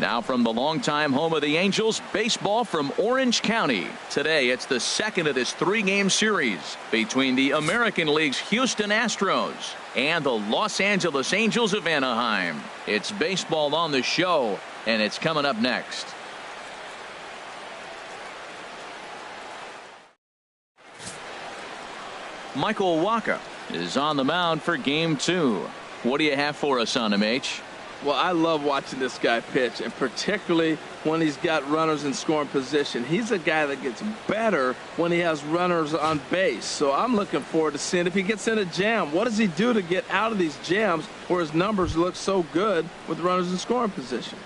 Now from the longtime home of the Angels, baseball from Orange County. Today it's the second of this 3-game series between the American League's Houston Astros and the Los Angeles Angels of Anaheim. It's baseball on the show, and it's coming up next. Michael Wacha is on the mound for game 2. What do you have for us on him, H? Well, I love watching this guy pitch, and particularly when he's got runners in scoring position. He's a guy that gets better when he has runners on base. So I'm looking forward to seeing if he gets in a jam. What does he do to get out of these jams where his numbers look so good with runners in scoring position?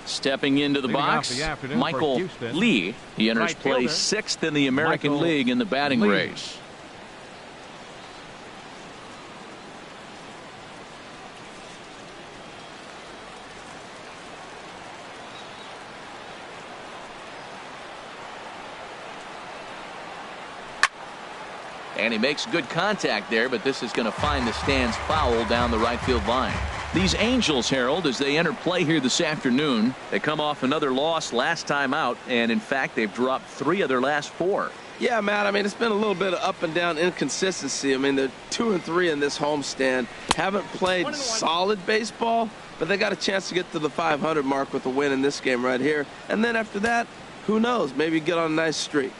Stepping into the box, Michael Lee. He enters play 6th in the American League in the batting race. And he makes good contact there, but this is going to find the stands foul down the right field line. These Angels, Harold, as they enter play here this afternoon, they come off another loss last time out, and in fact they've dropped 3 of their last 4. Yeah, Matt, I mean, it's been a little bit of up and down inconsistency. I mean, they're 2-3 in this homestand. Haven't played solid baseball, but they got a chance to get to the 500 mark with a win in this game right here. And then after that, who knows, maybe get on a nice streak.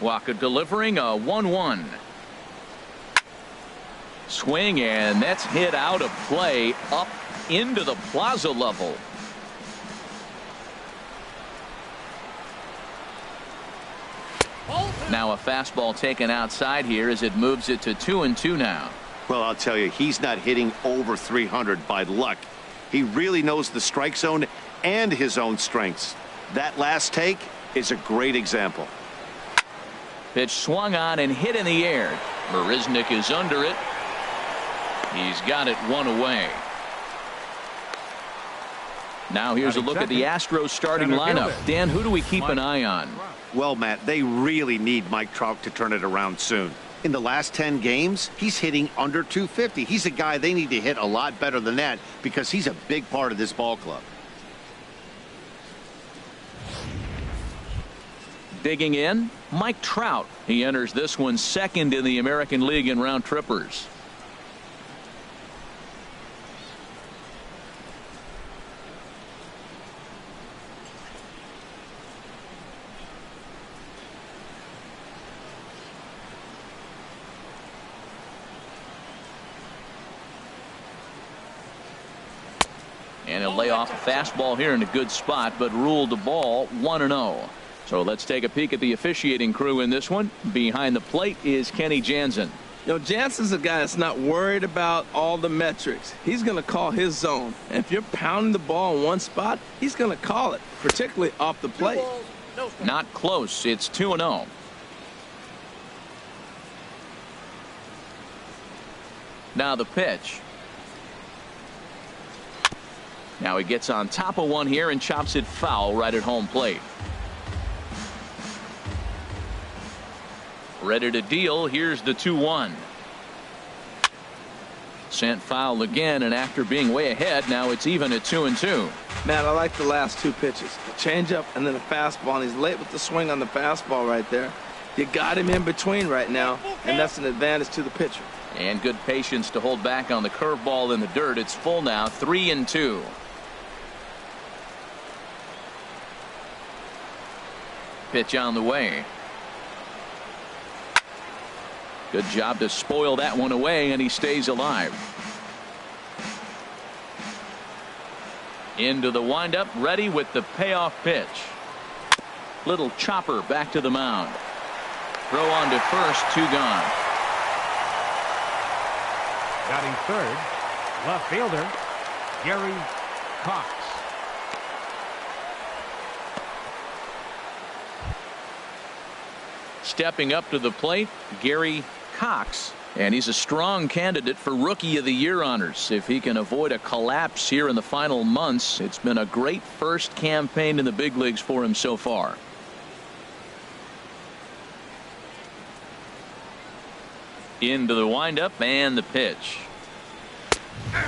Wacha delivering a 1-1. Swing, and that's hit out of play up into the plaza level. Now a fastball taken outside here as it moves it to 2-2 now. Well, I'll tell you, he's not hitting over 300 by luck. He really knows the strike zone and his own strengths. That last take is a great example. Pitch swung on and hit in the air. Marisnik is under it. He's got it 1 away. Now here's a look at the Astros starting lineup. Dan, who do we keep an eye on? Well, Matt, they really need Mike Trout to turn it around soon. In the last 10 games, he's hitting under 250. He's a guy they need to hit a lot better than that because he's a big part of this ball club. Digging in, Mike Trout. He enters this one 2nd in the American League in round trippers. And he'll lay off a fastball here in a good spot, but ruled the ball 1-0. So let's take a peek at the officiating crew in this one. Behind the plate is Kenny Jansen. You know, Jansen's a guy that's not worried about all the metrics. He's going to call his zone. And if you're pounding the ball in one spot, he's going to call it, particularly off the plate. Not close. It's 2-0. Now the pitch. Now he gets on top of one here and chops it foul right at home plate. Ready to deal. Here's the 2-1. Sent foul again, and after being way ahead, now it's even at 2-2. Matt, I like the last 2 pitches. A changeup and then a fastball, and he's late with the swing on the fastball right there. You got him in between right now, and that's an advantage to the pitcher. And good patience to hold back on the curveball in the dirt. It's full now, 3-2. Pitch on the way. Good job to spoil that one away, and he stays alive. Into the windup, ready with the payoff pitch. Little chopper back to the mound. Throw on to first, 2 gone. Batting third, left fielder Gary Cox. Stepping up to the plate, Gary Cox, and he's a strong candidate for Rookie of the Year honors if he can avoid a collapse here in the final months. It's been a great first campaign in the big leagues for him so far. Into the windup and the pitch.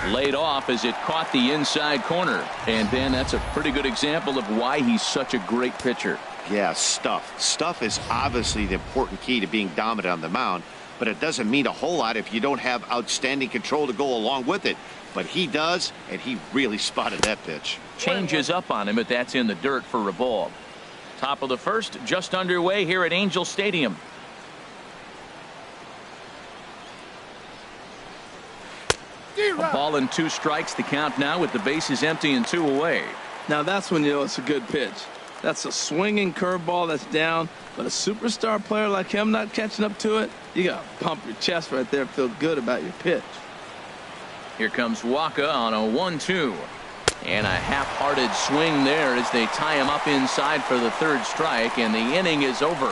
Laid off as it caught the inside corner. And Ben, that's a pretty good example of why he's such a great pitcher. Yeah, stuff. Stuff is obviously the important key to being dominant on the mound, but it doesn't mean a whole lot if you don't have outstanding control to go along with it. But he does, and he really spotted that pitch. Changes up on him, but that's in the dirt for a ball. Top of the first, just underway here at Angel Stadium. A ball and 2 strikes, the count now with the bases empty and 2 away. Now that's when you know it's a good pitch. That's a swinging curveball that's down, but a superstar player like him not catching up to it, you got to pump your chest right there, feel good about your pitch. Here comes Waka on a 1-2. And a half-hearted swing there as they tie him up inside for the 3rd strike, and the inning is over.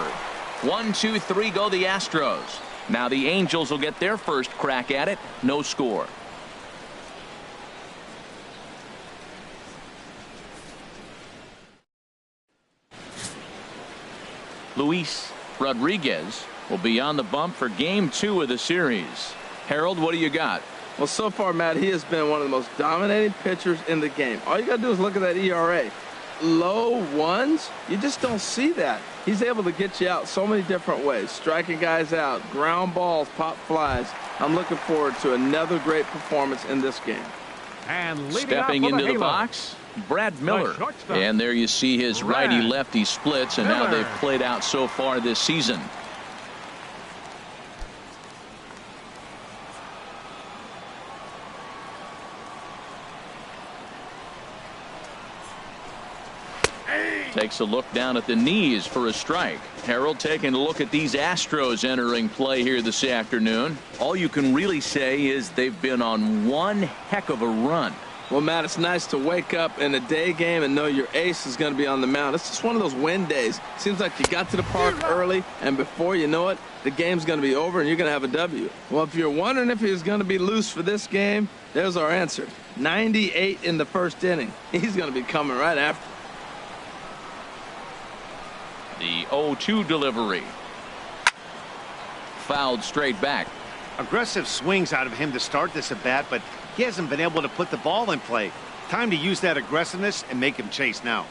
1, 2, 3 go the Astros. Now the Angels will get their first crack at it. No score. Luis Rodriguez will be on the bump for game 2 of the series. Harold, what do you got? Well, so far, Matt, he has been one of the most dominating pitchers in the game. All you got to do is look at that ERA. Low ones, you just don't see that. He's able to get you out so many different ways. Striking guys out, ground balls, pop flies. I'm looking forward to another great performance in this game. And stepping into the box, Brad Miller. And there you see his righty-lefty splits and how they've played out so far this season. Takes a look down at the knees for a strike. Harold, taking a look at these Astros entering play here this afternoon. All you can really say is they've been on one heck of a run. Well, Matt, it's nice to wake up in a day game and know your ace is going to be on the mound. It's just one of those win days. Seems like you got to the park early, and before you know it, the game's going to be over and you're going to have a W. Well, if you're wondering if he's going to be loose for this game, there's our answer. 98 in the 1st inning. He's going to be coming right after. The 0-2 delivery. Fouled straight back. Aggressive swings out of him to start this at bat, but he hasn't been able to put the ball in play. Time to use that aggressiveness and make him chase now.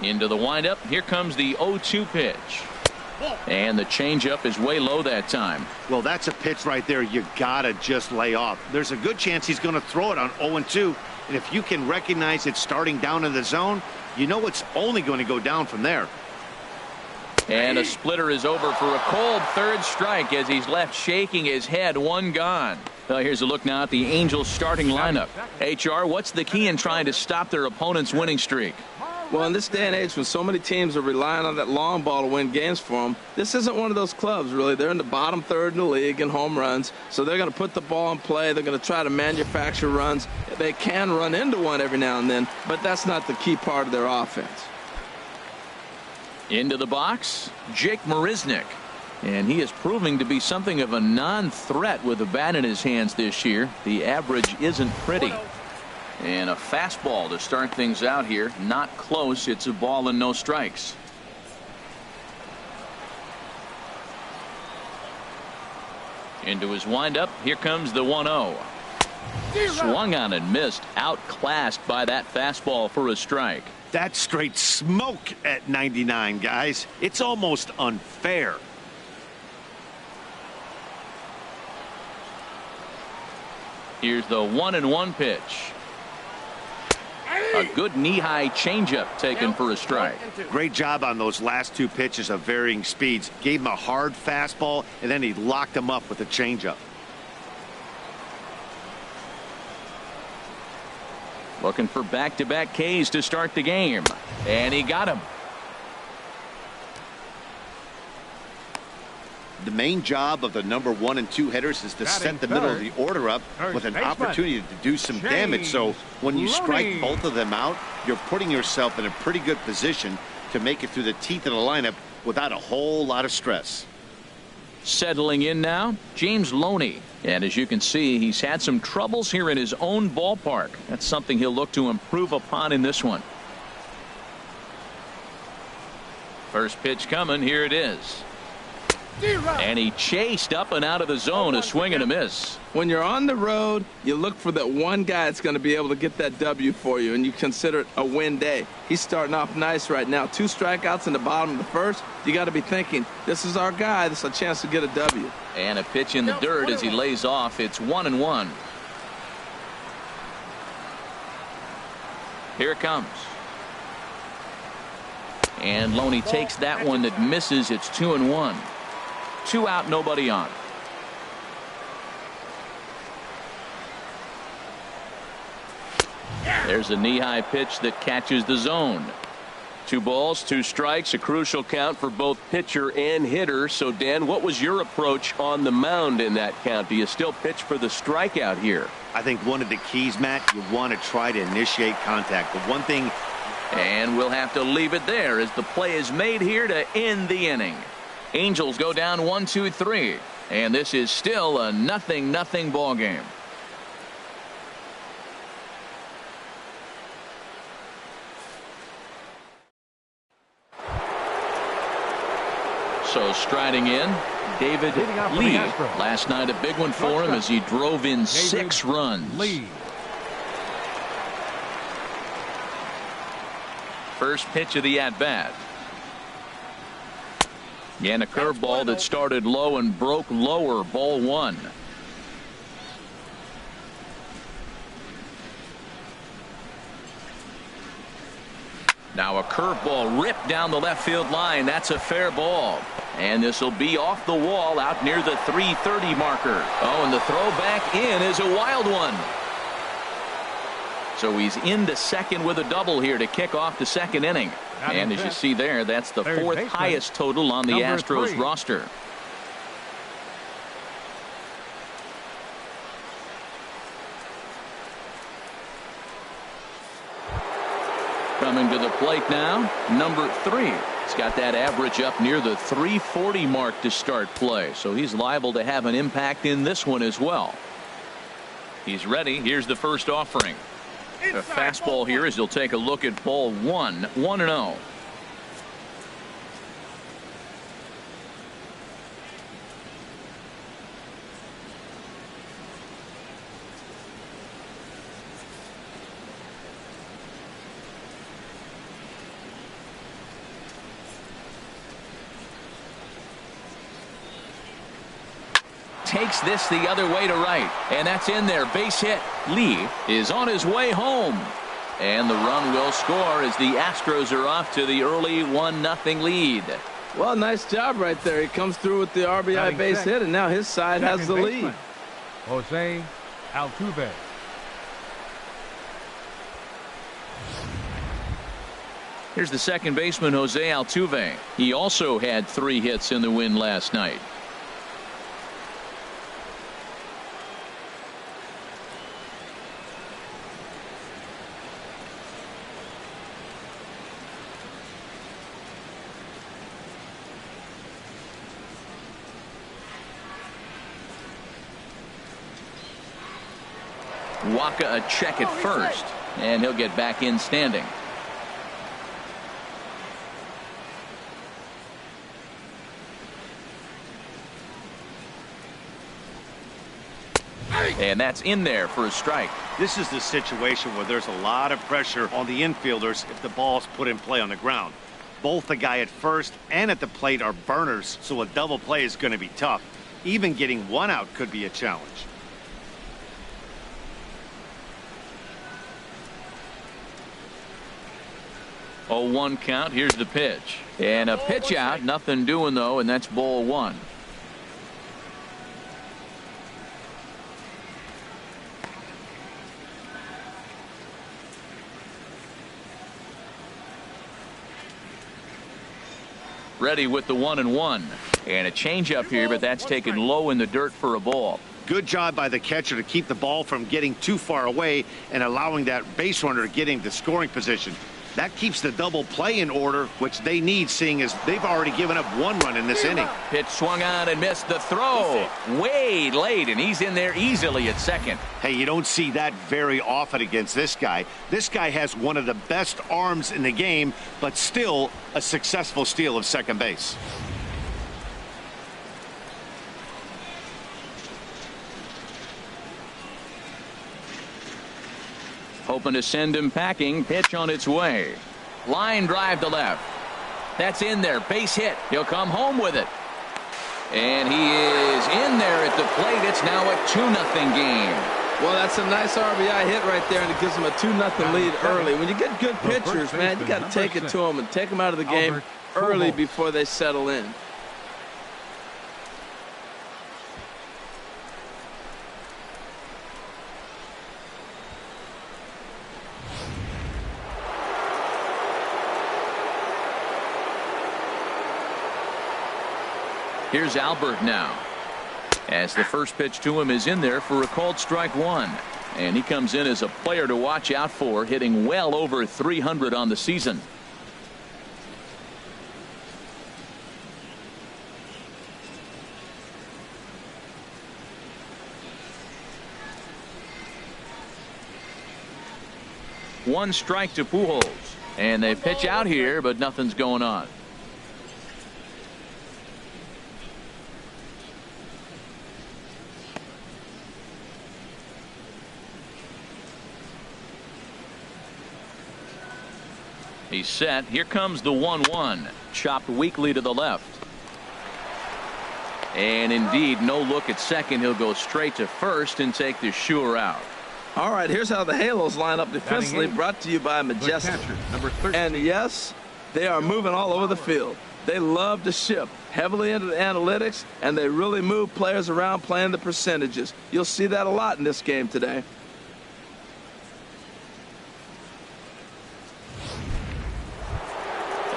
Into the windup. Here comes the 0-2 pitch. And the changeup is way low that time. Well, that's a pitch right there you gotta just lay off. There's a good chance he's going to throw it on 0-2. And if you can recognize it starting down in the zone, you know it's only going to go down from there. And a splitter is over for a cold 3rd strike as he's left shaking his head. 1 gone. Well, here's a look now at the Angels starting lineup. HR, what's the key in trying to stop their opponent's winning streak? Well, in this day and age when so many teams are relying on that long ball to win games for them, this isn't one of those clubs, really. They're in the bottom 3rd in the league in home runs, so they're going to put the ball in play. They're going to try to manufacture runs. They can run into one every now and then, but that's not the key part of their offense. Into the box, Jake Marisnick. And he is proving to be something of a non-threat with the bat in his hands this year. The average isn't pretty. And a fastball to start things out here. Not close. It's a ball and no strikes. Into his windup. Here comes the 1-0. Swung on and missed. Outclassed by that fastball for a strike. That's straight smoke at 99, guys. It's almost unfair. Here's the 1-1 pitch. A good knee-high changeup taken for a strike. Great job on those last 2 pitches of varying speeds. Gave him a hard fastball, and then he locked him up with a changeup. Looking for back-to-back Ks to start the game. And he got him. The main job of the number 1 and 2 hitters is to set the middle of the order up with an opportunity to do some damage. So when you strike both of them out, you're putting yourself in a pretty good position to make it through the teeth of the lineup without a whole lot of stress. Settling in now, James Loney. And as you can see, he's had some troubles here in his own ballpark. That's something he'll look to improve upon in this one. First pitch coming. Here it is. And he chased up and out of the zone, a swing and a miss. When you're on the road, you look for that one guy that's going to be able to get that W for you, and you consider it a win day. He's starting off nice right now. 2 strikeouts in the bottom of the first. You got to be thinking, this is our guy. This is a chance to get a W. And a pitch in the dirt as he lays off. It's 1-1. Here it comes. And Loney takes that one that misses. It's 2-1. 2 out, nobody on. There's a knee-high pitch that catches the zone. 2 balls, 2 strikes, a crucial count for both pitcher and hitter. So, Dan, what was your approach on the mound in that count? Do you still pitch for the strikeout here? I think one of the keys, Matt, you want to try to initiate contact. The one thing. And we'll have to leave it there as the play is made here to end the inning. Angels go down 1-2-3. And this is still a 0-0 ball game. So striding in, David Lee. Last night a big one for him as he drove in 6 runs. Lee. First pitch of the at-bat. And a curveball that started low and broke lower. Ball 1. Now a curveball ripped down the left field line. That's a fair ball. And this will be off the wall out near the 330 marker. Oh, and the throw back in is a wild one. So he's into second with a double here to kick off the second inning. And as you see there, that's the 4th highest total on the Astros roster. Coming to the plate now, number 3. He's got that average up near the 340 mark to start play. So he's liable to have an impact in this one as well. He's ready. Here's the first offering. A fastball here as he'll take a look at ball 1. 1-0. Takes this the other way to right, and that's in there. Base hit. Lee is on his way home, and the run will score as the Astros are off to the early 1-0 lead. Well, nice job right there. He comes through with the RBI base hit, and now his side has the lead. Jose Altuve. Here's the second baseman, Jose Altuve. He also had 3 hits in the win last night. Waka a check at first, and he'll get back in standing. And that's in there for a strike. This is the situation where there's a lot of pressure on the infielders if the ball's put in play on the ground. Both the guy at first and at the plate are burners, so a double play is going to be tough. Even getting 1 out could be a challenge. 0-1 count. Here's the pitch. And a pitch out. Nothing doing, though, and that's ball 1. Ready with the 1-1. And a changeup here, but that's taken low in the dirt for a ball. Good job by the catcher to keep the ball from getting too far away and allowing that base runner to get into scoring position. That keeps the double play in order, which they need, seeing as they've already given up 1 run in this inning. Pitch swung on and missed the throw. Way late, and he's in there easily at second. Hey, you don't see that very often against this guy. This guy has one of the best arms in the game, but still a successful steal of second base. hoping to send him packing. Pitch on its way. Line drive to left. That's in there. Base hit. He'll come home with it. And he is in there at the plate. It's now a 2-0 game. Well, that's a nice RBI hit right there, and it gives them a 2-0 lead early. When you get good pitchers, man, you got to take it to them and take them out of the game early before they settle in. Here's Albert now, as the first pitch to him is in there for a called strike one. And he comes in as a player to watch out for, hitting well over 300 on the season. One strike to Pujols, and they pitch out here, but nothing's going on. He's set. Here comes the 1-1. Chopped weakly to the left. And indeed, no look at second. He'll go straight to first and take the sure out. All right, here's how the Halos line up defensively, brought to you by Majestic. And yes, they are moving all over the field. They love to shift heavily into the analytics, and they really move players around playing the percentages. You'll see that a lot in this game today.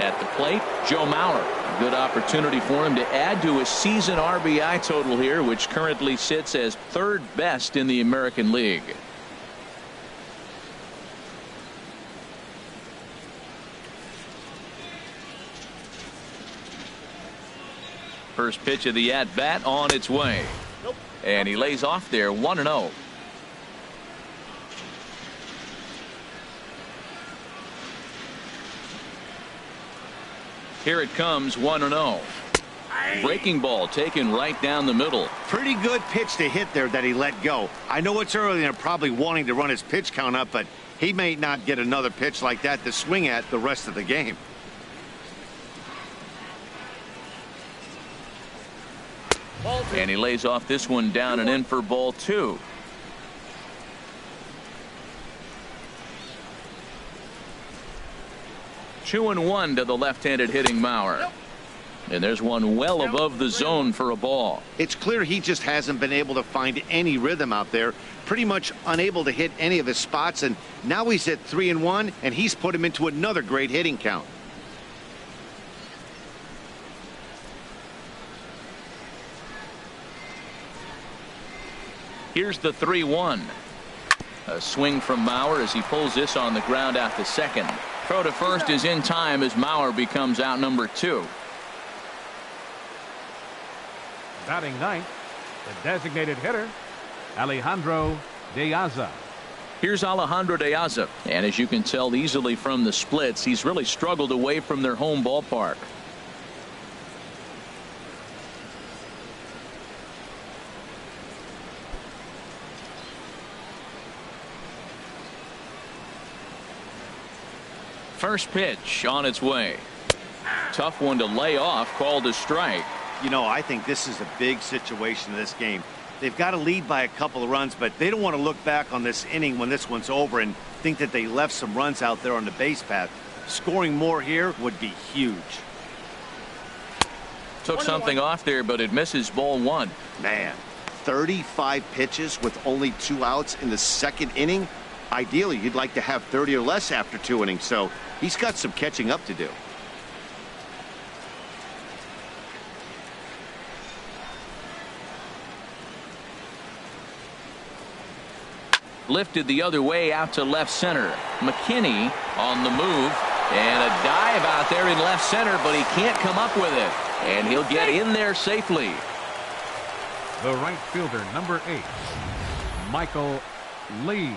At the plate, Joe Mauer. A good opportunity for him to add to his season RBI total here, which currently sits as third best in the American League. First pitch of the at-bat on its way. And he lays off there, 1-0. Here it comes, 1-0. Breaking ball taken right down the middle. Pretty good pitch to hit there that he let go. I know it's early and they're probably wanting to run his pitch count up, but he may not get another pitch like that to swing at the rest of the game. And he lays off this one down and in for ball 2. Two and one to the left-handed hitting Mauer. And there's one well above the zone for a ball. It's clear he just hasn't been able to find any rhythm out there. Pretty much unable to hit any of his spots, and now he's at 3-1, and he's put him into another great hitting count. Here's the 3-1. A swing from Mauer as he pulls this on the ground out to second. Throw to first is in time as Mauer becomes out number 2. Batting ninth, the designated hitter, Alejandro De Aza. Here's Alejandro De Aza, and as you can tell easily from the splits, he's really struggled away from their home ballpark. First pitch on its way. Tough one to lay off, called a strike. You know, I think this is a big situation in this game. They've got to lead by a couple of runs, but they don't want to look back on this inning when this one's over and think that they left some runs out there on the base path. Scoring more here would be huge. Took something off there, but it misses, ball 1. Man, 35 pitches with only 2 outs in the second inning. Ideally, you'd like to have 30 or less after 2 innings, so he's got some catching up to do. Lifted the other way out to left center. McKinney on the move, and a dive out there in left center, but he can't come up with it, and he'll get in there safely. The right fielder, number 8, Michael Lee.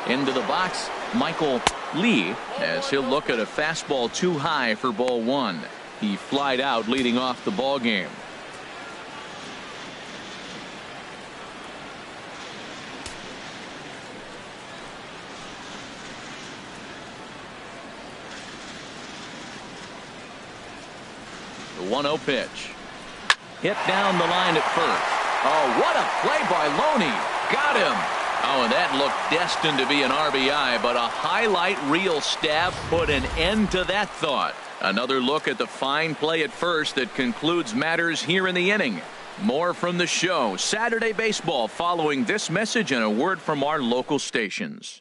Into the box, Michael Lee, as he'll look at a fastball too high for ball one. He flied out leading off the ball game. The 1-0 pitch. Hit down the line at first. Oh, what a play by Loney. Got him. Oh, and that looked destined to be an RBI, but a highlight reel stab put an end to that thought. Another look at the fine play at first that concludes matters here in the inning. More from the show. Saturday Baseball following this message and a word from our local stations.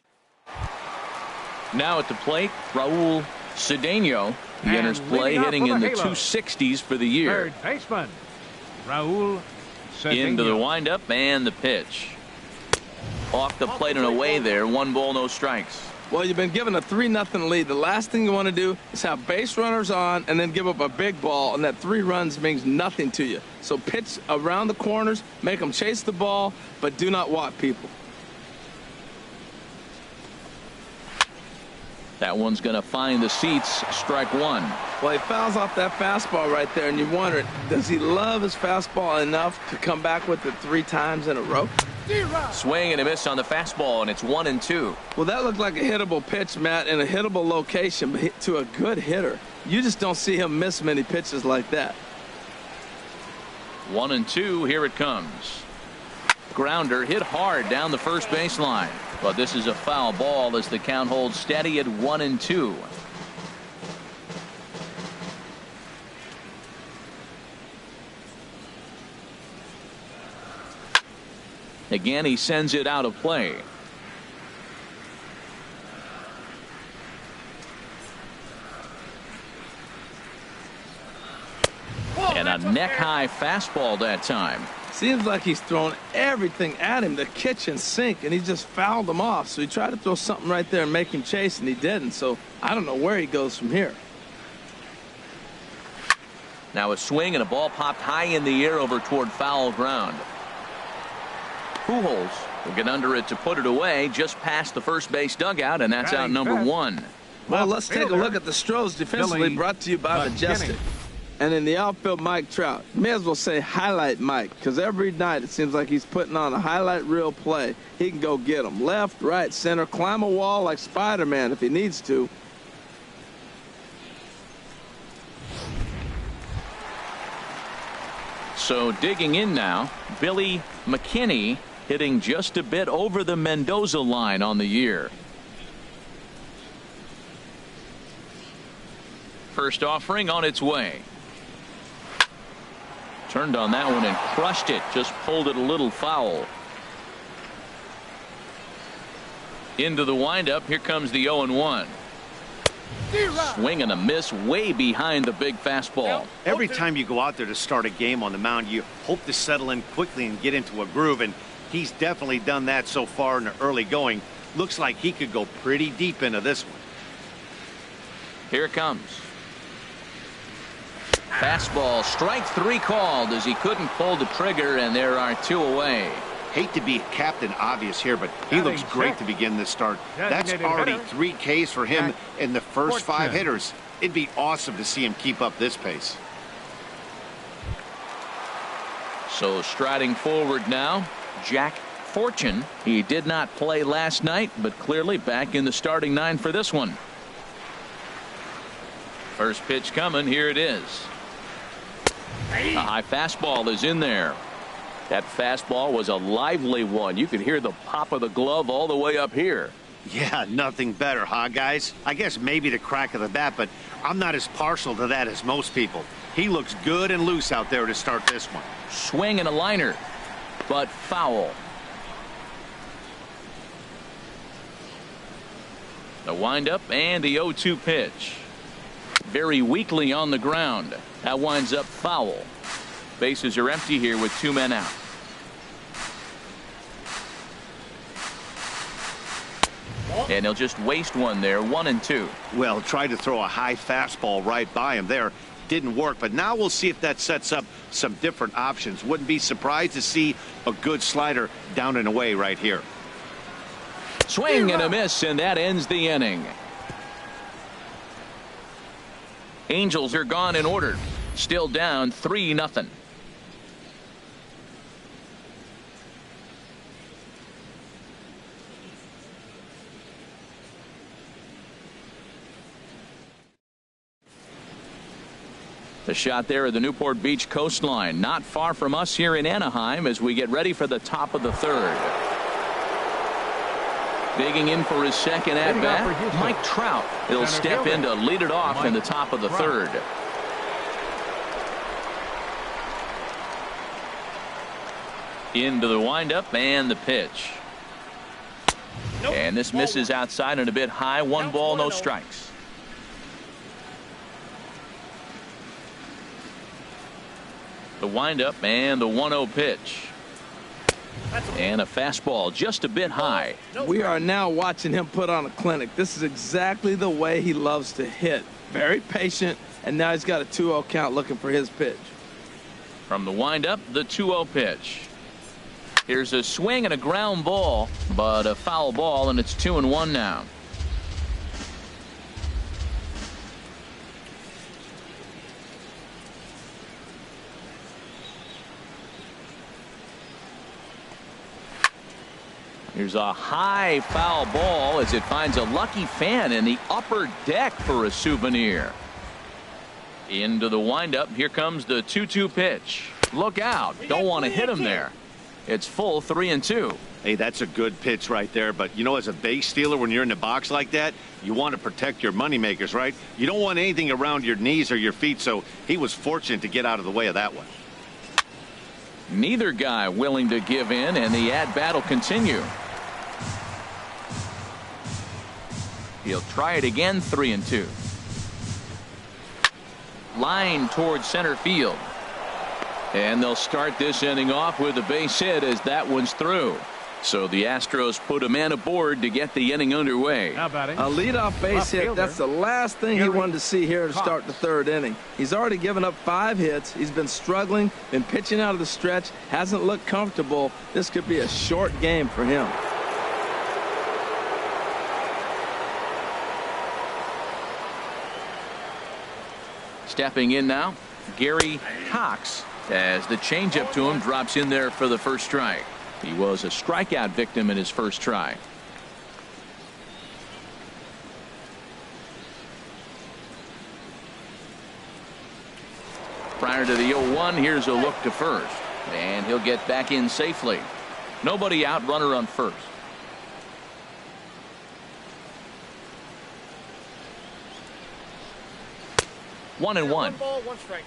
Now at the plate, Raul Cedeno. He enters play hitting in the 260s for the year. Third baseman, Raul Cedeno. Into the windup and the pitch. Off the plate and away there. 1 ball, no strikes. Well, you've been given a 3-0 lead. The last thing you want to do is have base runners on and then give up a big ball, and that 3 runs means nothing to you. So pitch around the corners, make them chase the ball, but do not walk people. That one's going to find the seats. Strike one. Well, he fouls off that fastball right there, and you wonder, does he love his fastball enough to come back with it 3 times in a row? Swing and a miss on the fastball, and it's 1-2. Well, that looked like a hittable pitch, Matt, in a hittable location, but to a good hitter. You just don't see him miss many pitches like that. 1-2. Here it comes. Grounder hit hard down the first baseline, but this is a foul ball as the count holds steady at 1-2. Again, he sends it out of play. And a neck-high fastball that time. Seems like he's thrown everything at him, the kitchen sink, and he just fouled him off. So he tried to throw something right there and make him chase, and he didn't. So I don't know where he goes from here. Now a swing and a ball popped high in the air over toward foul ground. Pujols will get under it to put it away just past the first base dugout, and that's out number 1. Well, let's take a look at the Astros defensively, brought to you by Majestic. And in the outfield, Mike Trout. You may as well say highlight Mike, because every night it seems like he's putting on a highlight reel play. He can go get them left, right, center, climb a wall like Spider-Man if he needs to. So digging in now, Billy McKinney hitting just a bit over the Mendoza line on the year. First offering on its way. Turned on that one and crushed it. Just pulled it a little foul. Into the windup. Here comes the 0-1. Swing and a miss way behind the big fastball. Every time you go out there to start a game on the mound, you hope to settle in quickly and get into a groove, and he's definitely done that so far in the early going. Looks like he could go pretty deep into this one. Here it comes. Fastball, strike 3 called as he couldn't pull the trigger, and there are 2 away. Hate to be Captain Obvious here, but he looks great to begin this start. That's already 3 Ks for him in the first 5 hitters. It'd be awesome to see him keep up this pace. So striding forward now, Jack Fortune. He did not play last night, but clearly back in the starting 9 for this one. First pitch coming. Here it is. A high fastball is in there. That fastball was a lively one. You could hear the pop of the glove all the way up here. Yeah, nothing better, huh, guys? I guess maybe the crack of the bat, but I'm not as partial to that as most people. He looks good and loose out there to start this one. Swing and a liner, but foul. The windup and the 0-2 pitch. Very weakly on the ground. That winds up foul. Bases are empty here with 2 men out. And he'll just waste one there. 1-2. Well, tried to throw a high fastball right by him there. Didn't work, but now we'll see if that sets up some different options. Wouldn't be surprised to see a good slider down and away right here. Swing and a miss, and that ends the inning. Angels are gone in order. Still down 3-0. The shot there at the Newport Beach coastline, not far from us here in Anaheim as we get ready for the top of the third. Digging in for his second at bat, Mike Trout. He'll step in to lead it off in the top of the third. Into the windup and the pitch. And this misses outside and a bit high. 1 ball, no strikes. The windup and the 1-0 pitch. And a fastball just a bit high. We are now watching him put on a clinic. This is exactly the way he loves to hit. Very patient, and now he's got a 2-0 count looking for his pitch. From the windup, the 2-0 pitch. Here's a swing and a ground ball, but a foul ball, and it's 2-1 now. Here's a high foul ball as it finds a lucky fan in the upper deck for a souvenir. Into the windup. Here comes the 2-2 pitch. Look out. Don't want to hit him there. It's full 3-2. Hey, that's a good pitch right there. But, you know, as a base stealer, when you're in the box like that, you want to protect your moneymakers, right? You don't want anything around your knees or your feet, so he was fortunate to get out of the way of that one. Neither guy willing to give in, and the at-bat will continue. He'll try it again. 3-2. Line towards center field. And they'll start this inning off with a base hit as that one's through. So the Astros put a man aboard to get the inning underway. A leadoff base hit. That's the last thing he wanted to see here to start the third inning. He's already given up 5 hits. He's been struggling, been pitching out of the stretch, hasn't looked comfortable. This could be a short game for him. Stepping in now, Gary Cox, as the changeup to him drops in there for the first strike. He was a strikeout victim in his first try. Prior to the 0-1, here's a look to first. And he'll get back in safely. Nobody out, runner on first. One and one. 1 ball, 1 strike.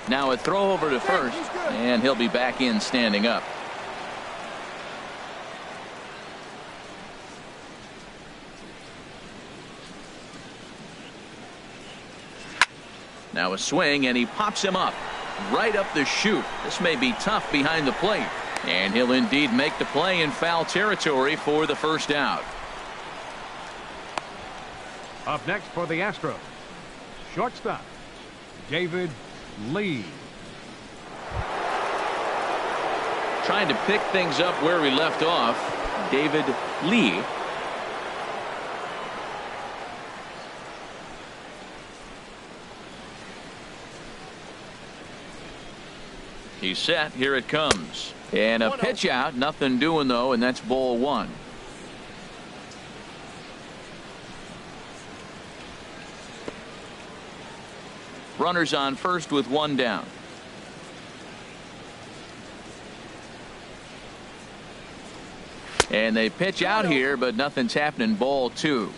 Now a throw over to first, and he'll be back in standing up. Now a swing, and he pops him up right up the chute. This may be tough behind the plate. And he'll indeed make the play in foul territory for the first out. Up next for the Astros, shortstop, David Lee. Trying to pick things up where we left off, David Lee. He's set. Here it comes. And a pitch out. Nothing doing, though, and that's ball 1. Runners on first with 1 down. And they pitch out here, but nothing's happening. Ball 2.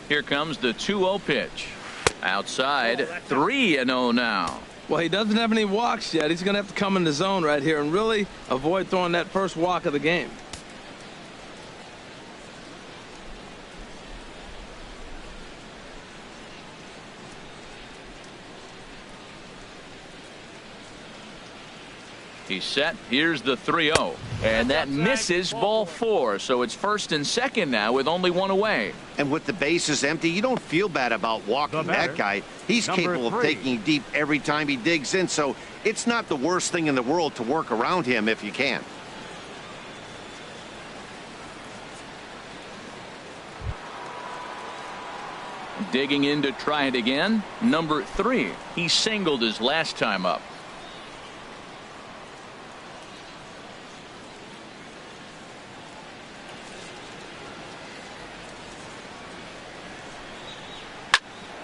Here comes the 2-0 pitch. Outside, 3-0 now. Well, he doesn't have any walks yet. He's going to have to come in the zone right here and really avoid throwing that first walk of the game. He's set. Here's the 3-0. And that misses ball 4. So it's first and second now with only one away. And with the bases empty, you don't feel bad about walking that guy. He's capable of taking deep every time he digs in. So it's not the worst thing in the world to work around him if you can. Digging in to try it again. Number 3. He singled his last time up.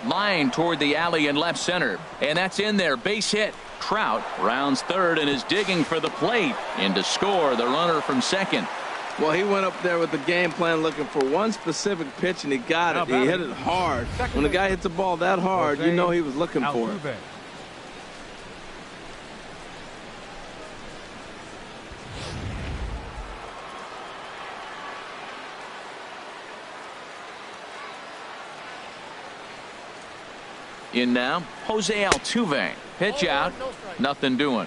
Line toward the alley in left center. And that's in there. Base hit. Trout rounds third and is digging for the plate. In to score the runner from second. Well, he went up there with the game plan looking for one specific pitch, and he got it. He hit it hard. When the guy hits the ball that hard, you know he was looking for it. In now, Jose Altuve. Pitch out. Nothing doing.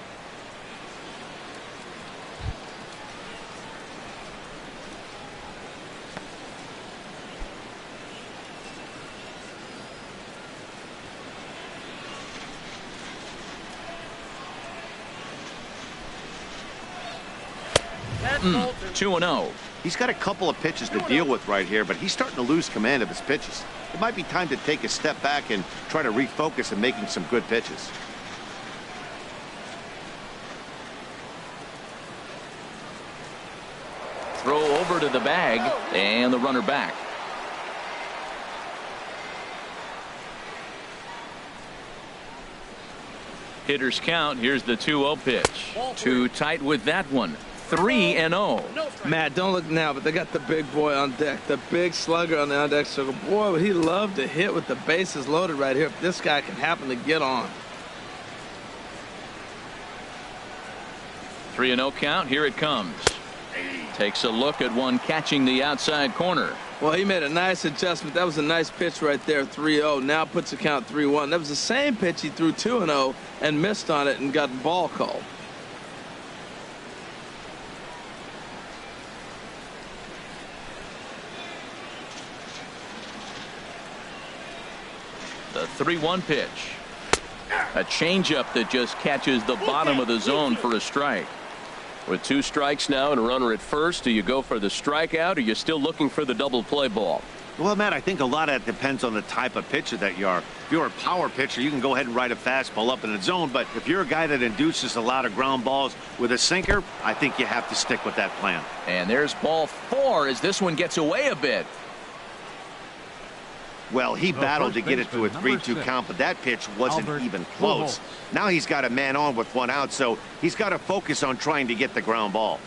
Mm, 2-0. He's got a couple of pitches to deal with right here, but he's starting to lose command of his pitches. It might be time to take a step back and try to refocus on making some good pitches. Throw over to the bag, and the runner back. Hitters count. Here's the 2-0 pitch. Too tight with that one. 3-0. Matt, don't look now, but they got the big boy on deck, the big slugger on the on deck circle. Boy, would he love to hit with the bases loaded right here if this guy can happen to get on. 3-0 count. Here it comes. Takes a look at one catching the outside corner. Well, he made a nice adjustment. That was a nice pitch right there, 3-0. Now puts the count 3-1. That was the same pitch he threw 2-0 and missed on it and got the ball called. The 3-1 pitch. A changeup that just catches the bottom of the zone for a strike. With 2 strikes now and a runner at first, do you go for the strikeout, or are you still looking for the double play ball? Well, Matt, I think a lot of that depends on the type of pitcher that you are. If you're a power pitcher, you can go ahead and ride a fastball up in the zone. But if you're a guy that induces a lot of ground balls with a sinker, I think you have to stick with that plan. And there's ball 4 as this one gets away a bit. Well, he battled to get it to a 3-2 count, but that pitch wasn't even close. Now he's got a man on with 1 out, so he's got to focus on trying to get the ground ball.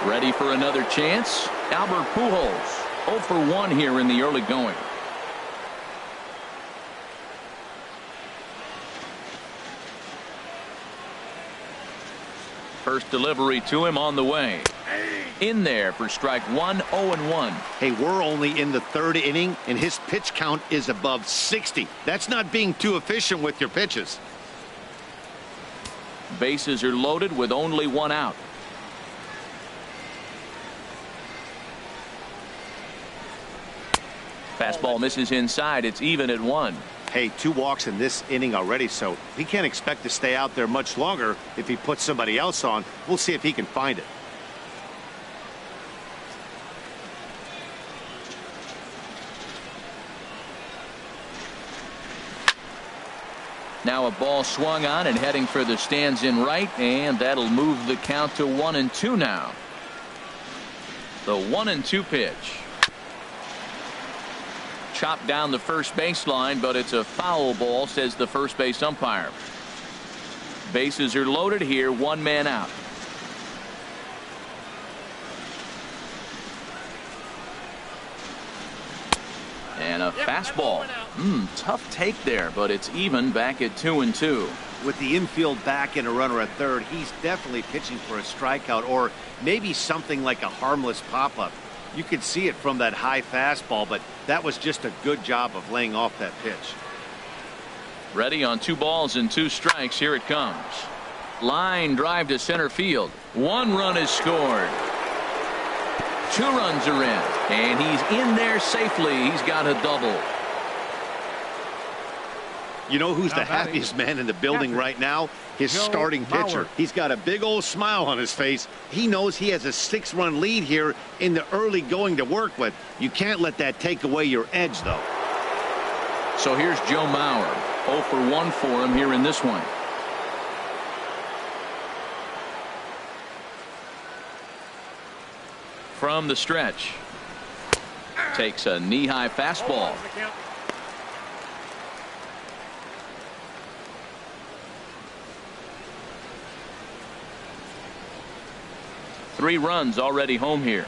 Ready for another chance? Albert Pujols, 0 for 1 here in the early going. First delivery to him on the way. In there for strike 1, 0-1. Hey, we're only in the 3rd inning, and his pitch count is above 60. That's not being too efficient with your pitches. Bases are loaded with only 1 out. Fastball misses inside. It's even at 1. Hey, 2 walks in this inning already, so he can't expect to stay out there much longer if he puts somebody else on. We'll see if he can find it. Now a ball swung on and heading for the stands in right, and that'll move the count to 1-2 now. The 1-2 pitch. Chopped down the first baseline, but it's a foul ball, says the first base umpire. Bases are loaded here, 1 man out. And a fastball. Tough take there, but it's even back at 2-2. With the infield back and a runner at third, he's definitely pitching for a strikeout or maybe something like a harmless pop-up. You could see it from that high fastball, but that was just a good job of laying off that pitch. Ready on 2 balls and 2 strikes. Here it comes. Line drive to center field. 1 run is scored. 2 runs are in, and he's in there safely. He's got a double. You know who's the happiest man in the building right now? His starting pitcher. He's got a big old smile on his face. He knows he has a 6-run lead here in the early going to work with. You can't let that take away your edge, though. So here's Joe Mauer. 0 for 1 for him here in this one. From the stretch. Takes a knee-high fastball. Three runs already home here.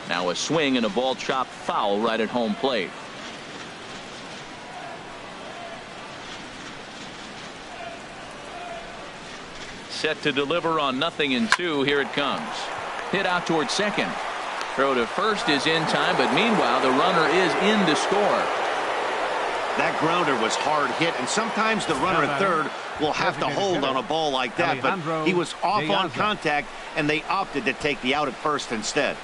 Now a swing and a ball chopped foul right at home plate. Set to deliver on 0-2. Here it comes. Hit out towards second. Throw to first is in time, but meanwhile the runner is in to score. That grounder was hard hit, and sometimes the runner at third will have to hold on a ball like that, but he was off on contact, and they opted to take the out at first instead.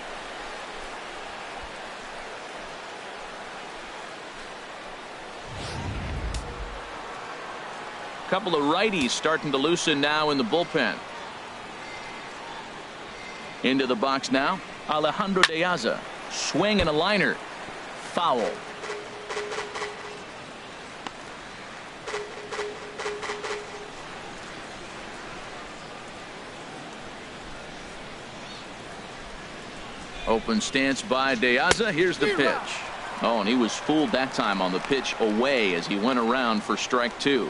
Couple of righties starting to loosen now in the bullpen. Into the box now, Alejandro De Aza. Swing and a liner. Foul. Open stance by De Aza. Here's the pitch. Oh, and he was fooled that time on the pitch away as he went around for strike 2.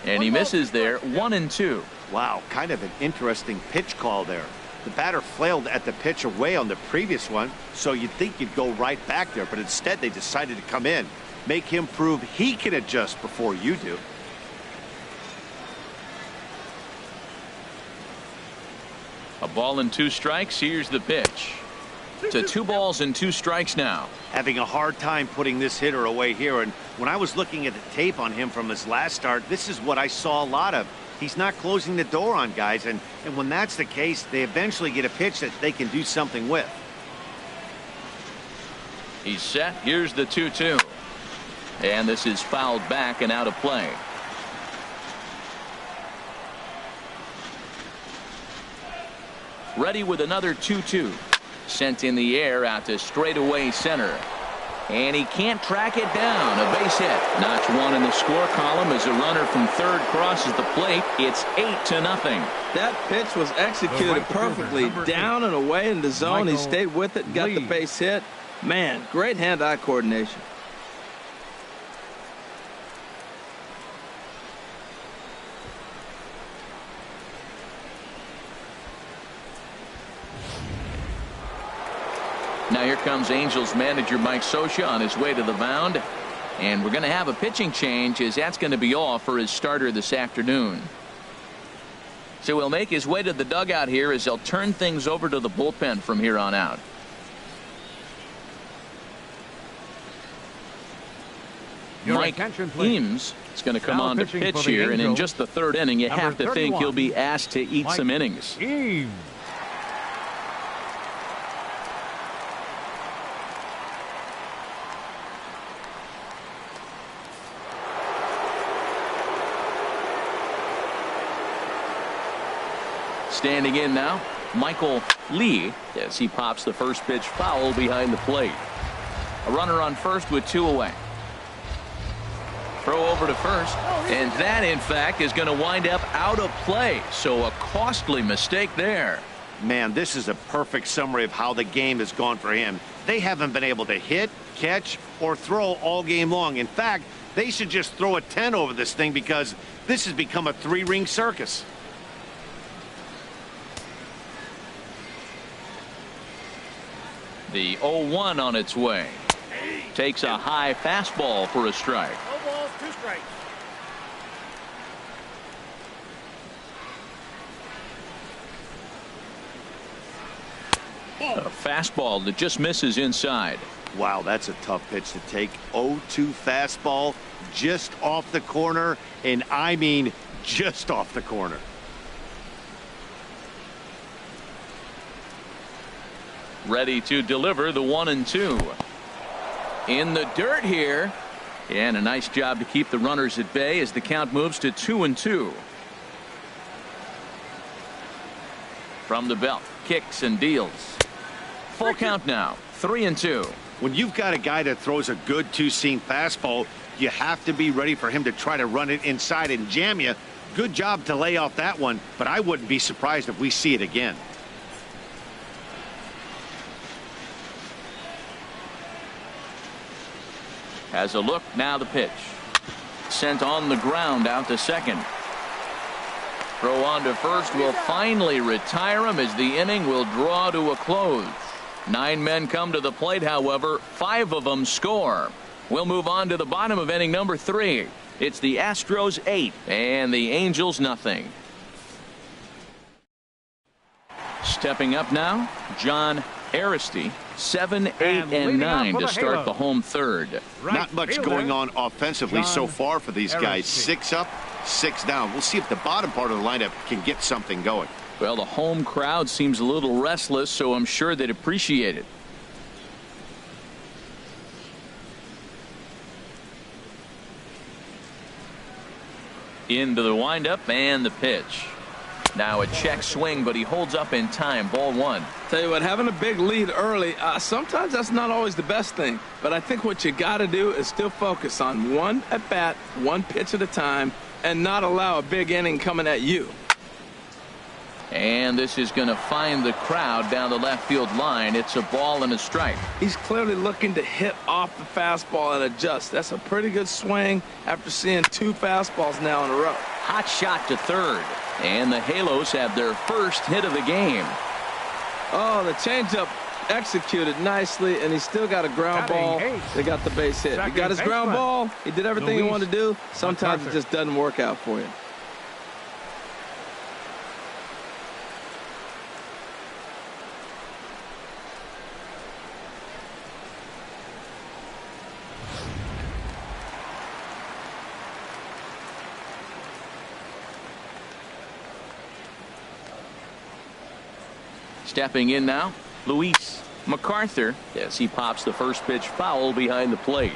And he misses there. 1-2. Wow, kind of an interesting pitch call there. The batter flailed at the pitch away on the previous one, so you'd think you'd go right back there, but instead they decided to come in, make him prove he can adjust before you do. A ball and 2 strikes. Here's the pitch. To 2 balls and 2 strikes now. Having a hard time putting this hitter away here, and when I was looking at the tape on him from his last start, this is what I saw a lot of. He's not closing the door on guys, and when that's the case, they eventually get a pitch that they can do something with. He's set. Here's the 2-2. And this is fouled back and out of play. Ready with another 2-2. Sent in the air out to straightaway center. And he can't track it down. A base hit. Notch 1 in the score column as a runner from third crosses the plate. It's 8-0. That pitch was executed perfectly. Down and away in the zone. He stayed with it, got the base hit. Man, great hand-eye coordination. Now here comes Angels manager Mike Scioscia on his way to the mound. And we're going to have a pitching change, as that's going to be all for his starter this afternoon. So he'll make his way to the dugout here as they'll turn things over to the bullpen from here on out. Mike Eames is going to come on to pitch here, and in just the 3rd inning, you have to think he'll be asked to eat some innings. Standing in now, Michael Lee, as he pops the first pitch foul behind the plate. A runner on first with 2 away. Throw over to first, and that, in fact, is going to wind up out of play. So a costly mistake there. Man, this is a perfect summary of how the game has gone for him. They haven't been able to hit, catch, or throw all game long. In fact, they should just throw a 10 over this thing, because this has become a 3-ring circus. The 0-1 on its way. Takes a high fastball for a strike. No balls, 2 strikes. A fastball that just misses inside. Wow, that's a tough pitch to take. 0-2 fastball just off the corner, and I mean just off the corner. Ready to deliver the 1-2. In the dirt here. And a nice job to keep the runners at bay as the count moves to 2-2. From the belt, kicks and deals. Full count now, 3-2. When you've got a guy that throws a good two-seam fastball, you have to be ready for him to try to run it inside and jam you. Good job to lay off that one, but I wouldn't be surprised if we see it again. Has a look, now the pitch. Sent on the ground out to second. Throw on to first will finally retire him as the inning will draw to a close. 9 men come to the plate, however, 5 of them score. We'll move on to the bottom of inning number 3. It's the Astros 8 and the Angels nothing. Stepping up now, John Aristi, 7, 8, and 9 to start the home third. Not much going on offensively so far for these guys. 6 up, 6 down. We'll see if the bottom part of the lineup can get something going. Well, the home crowd seems a little restless, so I'm sure they'd appreciate it. Into the windup and the pitch. Now a check swing, but he holds up in time. Ball 1. Tell you what, having a big lead early, sometimes that's not always the best thing. But I think what you got to do is still focus on one at bat, one pitch at a time, and not allow a big inning coming at you. And this is going to find the crowd down the left field line. It's a ball and a strike. He's clearly looking to hit off the fastball and adjust. That's a pretty good swing after seeing 2 fastballs now in a row. Hot shot to third. And the Halos have their first hit of the game. Oh, the changeup executed nicely, and he still got a ground ball. They got the base hit. He got his ground ball. He did everything he wanted to do. Sometimes it just doesn't work out for you. Stepping in now, Luis MacArthur, as he pops the first pitch foul behind the plate.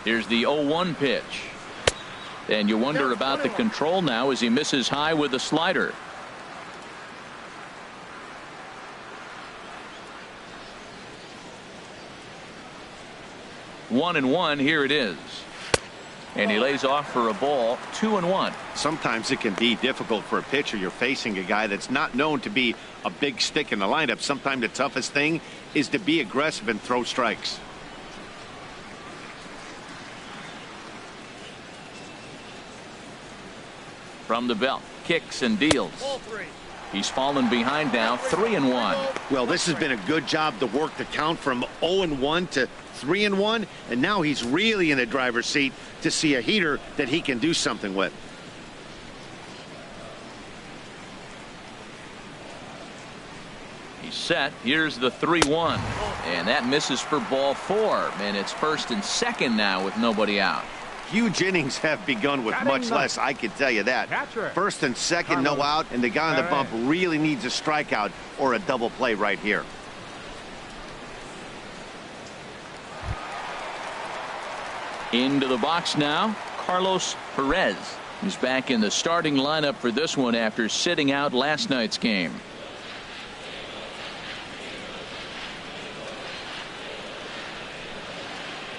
Here's the 0-1 pitch. And you wonder about the control now as he misses high with the slider. One and one, here it is. And he lays off for a ball, 2-1. Sometimes it can be difficult for a pitcher. You're facing a guy that's not known to be a big stick in the lineup. Sometimes the toughest thing is to be aggressive and throw strikes. From the belt, kicks and deals. He's fallen behind now, 3-1. Well, this has been a good job to work the count from 0-1 to 3-1, and now he's really in the driver's seat to see a heater that he can do something with. He's set. Here's the 3-1, and that misses for ball 4, and it's first and second now with nobody out. Huge innings have begun with much less, I can tell you that. First and second, no out, and the guy on the bump really needs a strikeout or a double play right here. Into the box now, Carlos Perez, who's back in the starting lineup for this one after sitting out last night's game.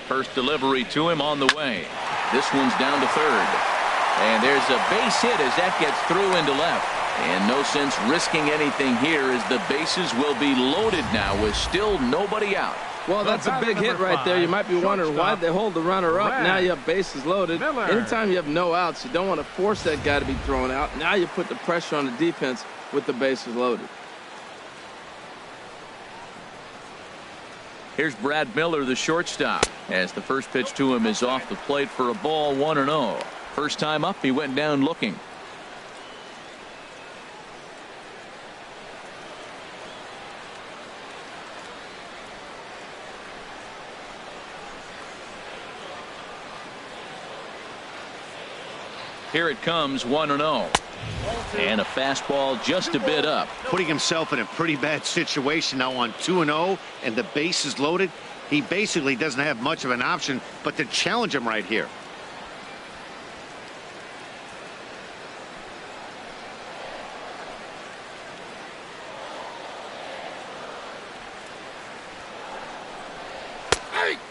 First delivery to him on the way. This one's down to third. And there's a base hit as that gets through into left. And no sense risking anything here as the bases will be loaded now with still nobody out. Well, that's a big hit right there. You might be wondering why they hold the runner up. Now you have bases loaded. Anytime you have no outs, you don't want to force that guy to be thrown out. Now you put the pressure on the defense with the bases loaded. Here's Brad Miller, the shortstop, as the first pitch to him is off the plate for a ball, 1-0. First time up, he went down looking. Here it comes, 1-0. And a fastball just a bit up. Putting himself in a pretty bad situation now on 2-0 and the base is loaded. He basically doesn't have much of an option but to challenge him right here.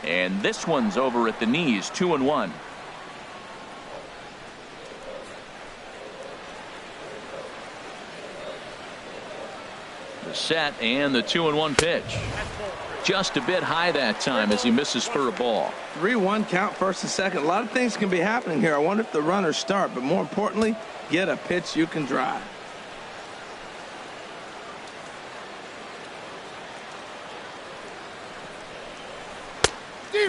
And this one's over at the knees, 2-1. The set and the 2-1 pitch. Just a bit high that time as he misses for a ball. 3-1 count, first and second. A lot of things can be happening here. I wonder if the runners start, but more importantly, get a pitch you can drive.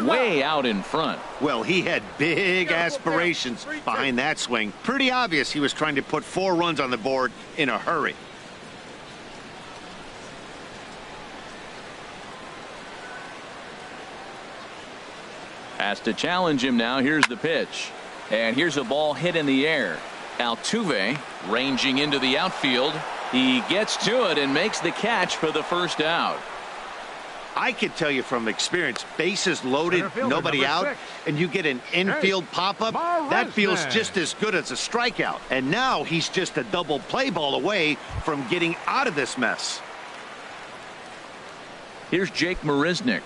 Way out in front. Well, he had big aspirations behind that swing. Pretty obvious he was trying to put 4 runs on the board in a hurry. Has to challenge him now. Here's the pitch. And here's a ball hit in the air. Altuve ranging into the outfield. He gets to it and makes the catch for the first out. I can tell you from experience, bases loaded, nobody out, and you get an infield pop-up, that feels just as good as a strikeout. And now he's just a double play ball away from getting out of this mess. Here's Jake Marisnick.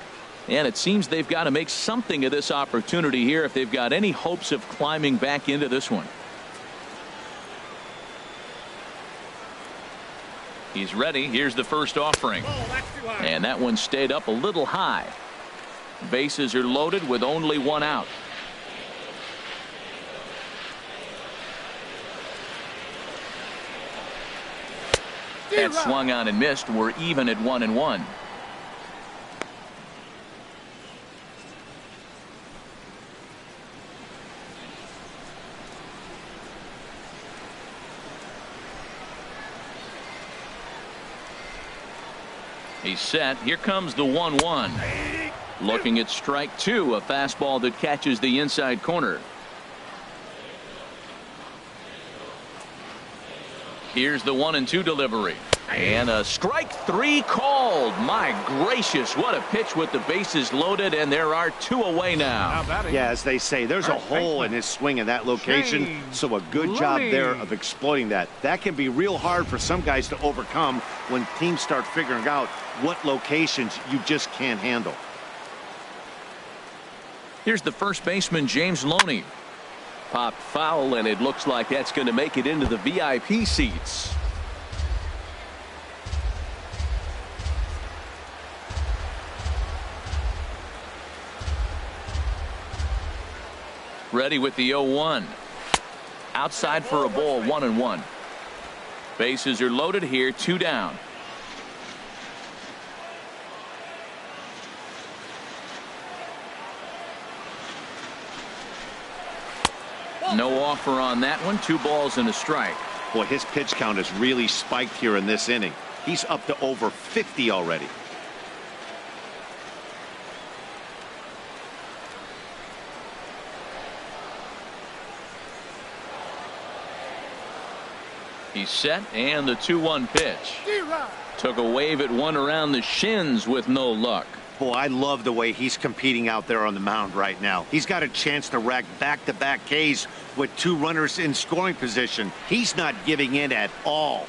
And it seems they've got to make something of this opportunity here if they've got any hopes of climbing back into this one. He's ready. Here's the first offering. And that one stayed up a little high. Bases are loaded with only 1 out. That swung on and missed. We're even at 1-1. He's set. Here comes the 1-1. Looking at strike 2, a fastball that catches the inside corner. Here's the 1-2 delivery. And a strike 3 called. My gracious, what a pitch with the bases loaded, and there are 2 away now. Yeah, as they say, there's a hole in his swing in that location, so a good job there of exploiting that. That can be real hard for some guys to overcome when teams start figuring out what locations you just can't handle. Here's the first baseman, James Loney. Popped foul, and it looks like that's going to make it into the VIP seats. Ready with the 0-1. Outside for a ball, 1-1. Bases are loaded here, 2 down. No offer on that one. 2 balls and a strike. Boy, his pitch count has really spiked here in this inning. He's up to over 50 already. He's set, and the 2-1 pitch. Took a wave at one around the shins with no luck. Boy, I love the way he's competing out there on the mound right now. He's got a chance to rack back-to-back Ks with 2 runners in scoring position. He's not giving in at all.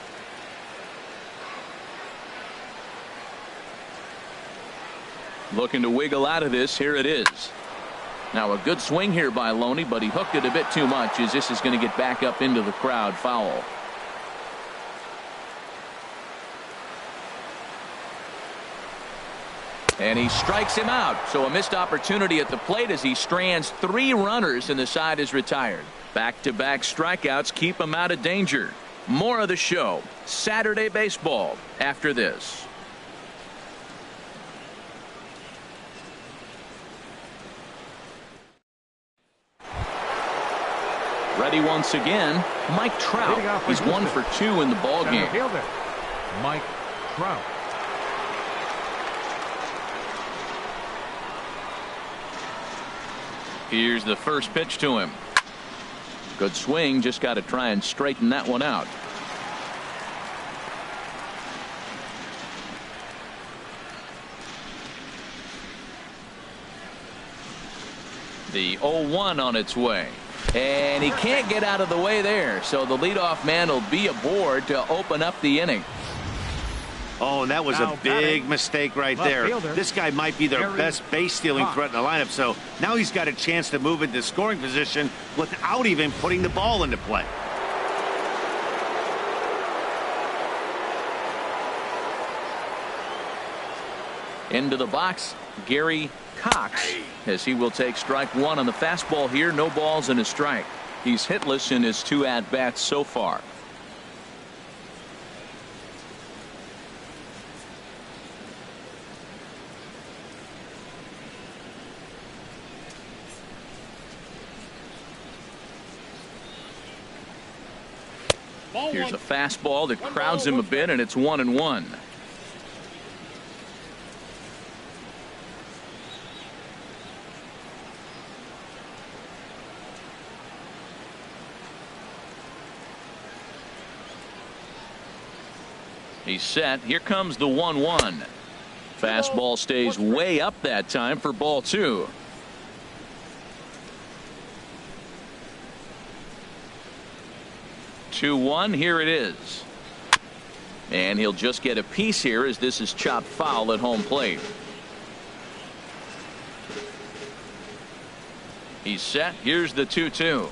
Looking to wiggle out of this. Here it is. Now a good swing here by Loney, but he hooked it a bit too much as this is going to get back up into the crowd. Foul. And he strikes him out. So a missed opportunity at the plate as he strands 3 runners and the side is retired. Back-to-back strikeouts keep him out of danger. More of the show Saturday baseball after this. Ready once again, Mike Trout. He's 1 for 2 in the ball game. Mike Trout. Here's the first pitch to him. Good swing, just got to try and straighten that one out. The 0-1 on its way. And he can't get out of the way there, so the leadoff man will be aboard to open up the inning. Oh, and that was a big mistake right there. This guy might be their best base-stealing threat in the lineup, so now he's got a chance to move into scoring position without even putting the ball into play. Into the box, Gary Cox, as he will take strike 1 on the fastball here. No balls and a strike. He's hitless in his 2 at-bats so far. Here's a fastball that crowds him a bit, and it's 1-1. He's set. Here comes the 1-1. Fastball stays way up that time for ball 2. Here it is. And he'll just get a piece here as this is chopped foul at home plate. He's set. Here's the 2-2.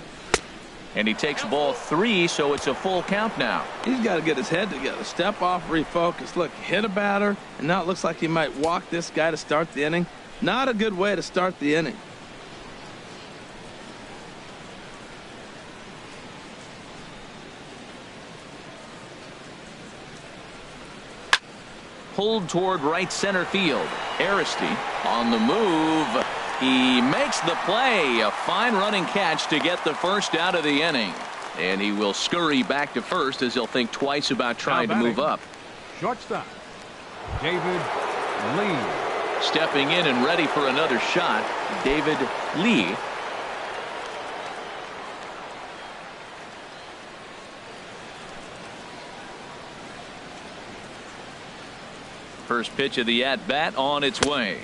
And he takes ball 3, so it's a full count now. He's got to get his head together. Step off, refocus. Look, hit a batter, and now it looks like he might walk this guy to start the inning. Not a good way to start the inning. Pulled toward right center field. Aristi on the move. He makes the play. A fine running catch to get the first out of the inning. And he will scurry back to first as he'll think twice about trying to move up. Shortstop, David Lee. Stepping in and ready for another shot, David Lee. First pitch of the at-bat on its way.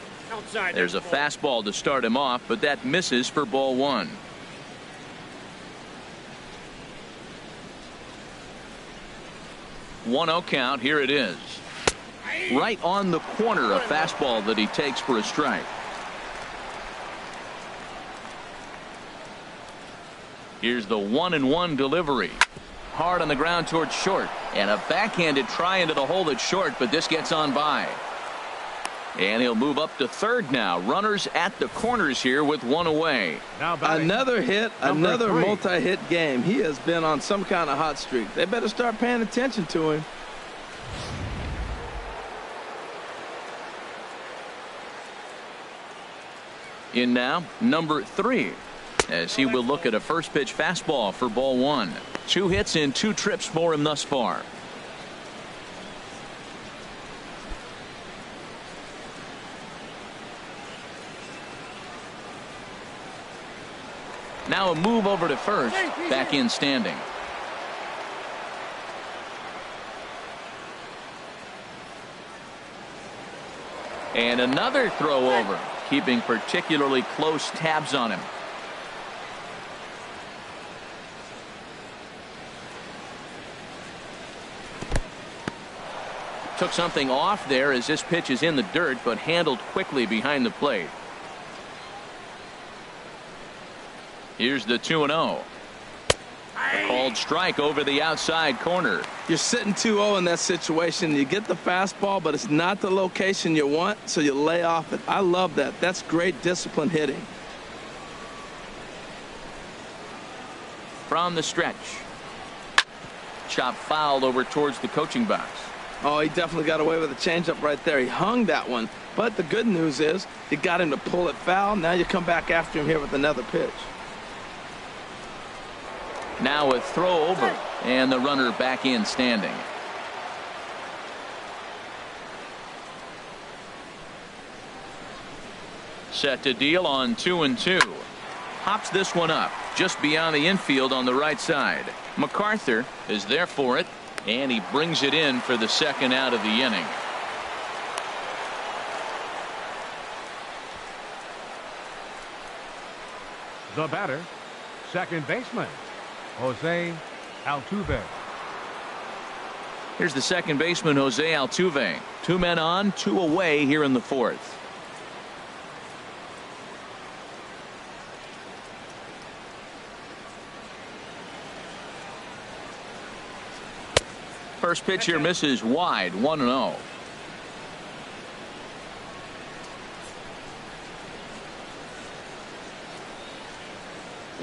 There's a fastball to start him off, but that misses for ball 1. One-0 count. Here it is. Right on the corner, a fastball that he takes for a strike. Here's the 1-1 delivery. Hard on the ground towards short, and a backhanded try into the hole at short, but this gets on by. And he'll move up to third now. Runners at the corners here with 1 away. Another hit, another multi-hit game. He has been on some kind of hot streak. They better start paying attention to him. In now, number 3, as he will look at a first pitch fastball for ball 1. 2 hits in 2 trips for him thus far. Now a move over to first, back in standing. And another throw over, keeping particularly close tabs on him. Took something off there as this pitch is in the dirt, but handled quickly behind the plate. Here's the 2-0. Called strike over the outside corner. You're sitting 2-0 in that situation. You get the fastball, but it's not the location you want, so you lay off it. I love that. That's great disciplined hitting. From the stretch. Chop fouled over towards the coaching box. Oh, he definitely got away with a changeup right there. He hung that one. But the good news is you got him to pull it foul. Now you come back after him here with another pitch. Now a throw over, and the runner back in standing. Set to deal on 2-2. Hops this one up just beyond the infield on the right side. MacArthur is there for it, and he brings it in for the second out of the inning. The batter, second baseman, Jose Altuve. Here's the second baseman, Jose Altuve. 2 men on, 2 away here in the fourth. First pitch here misses wide, 1-0.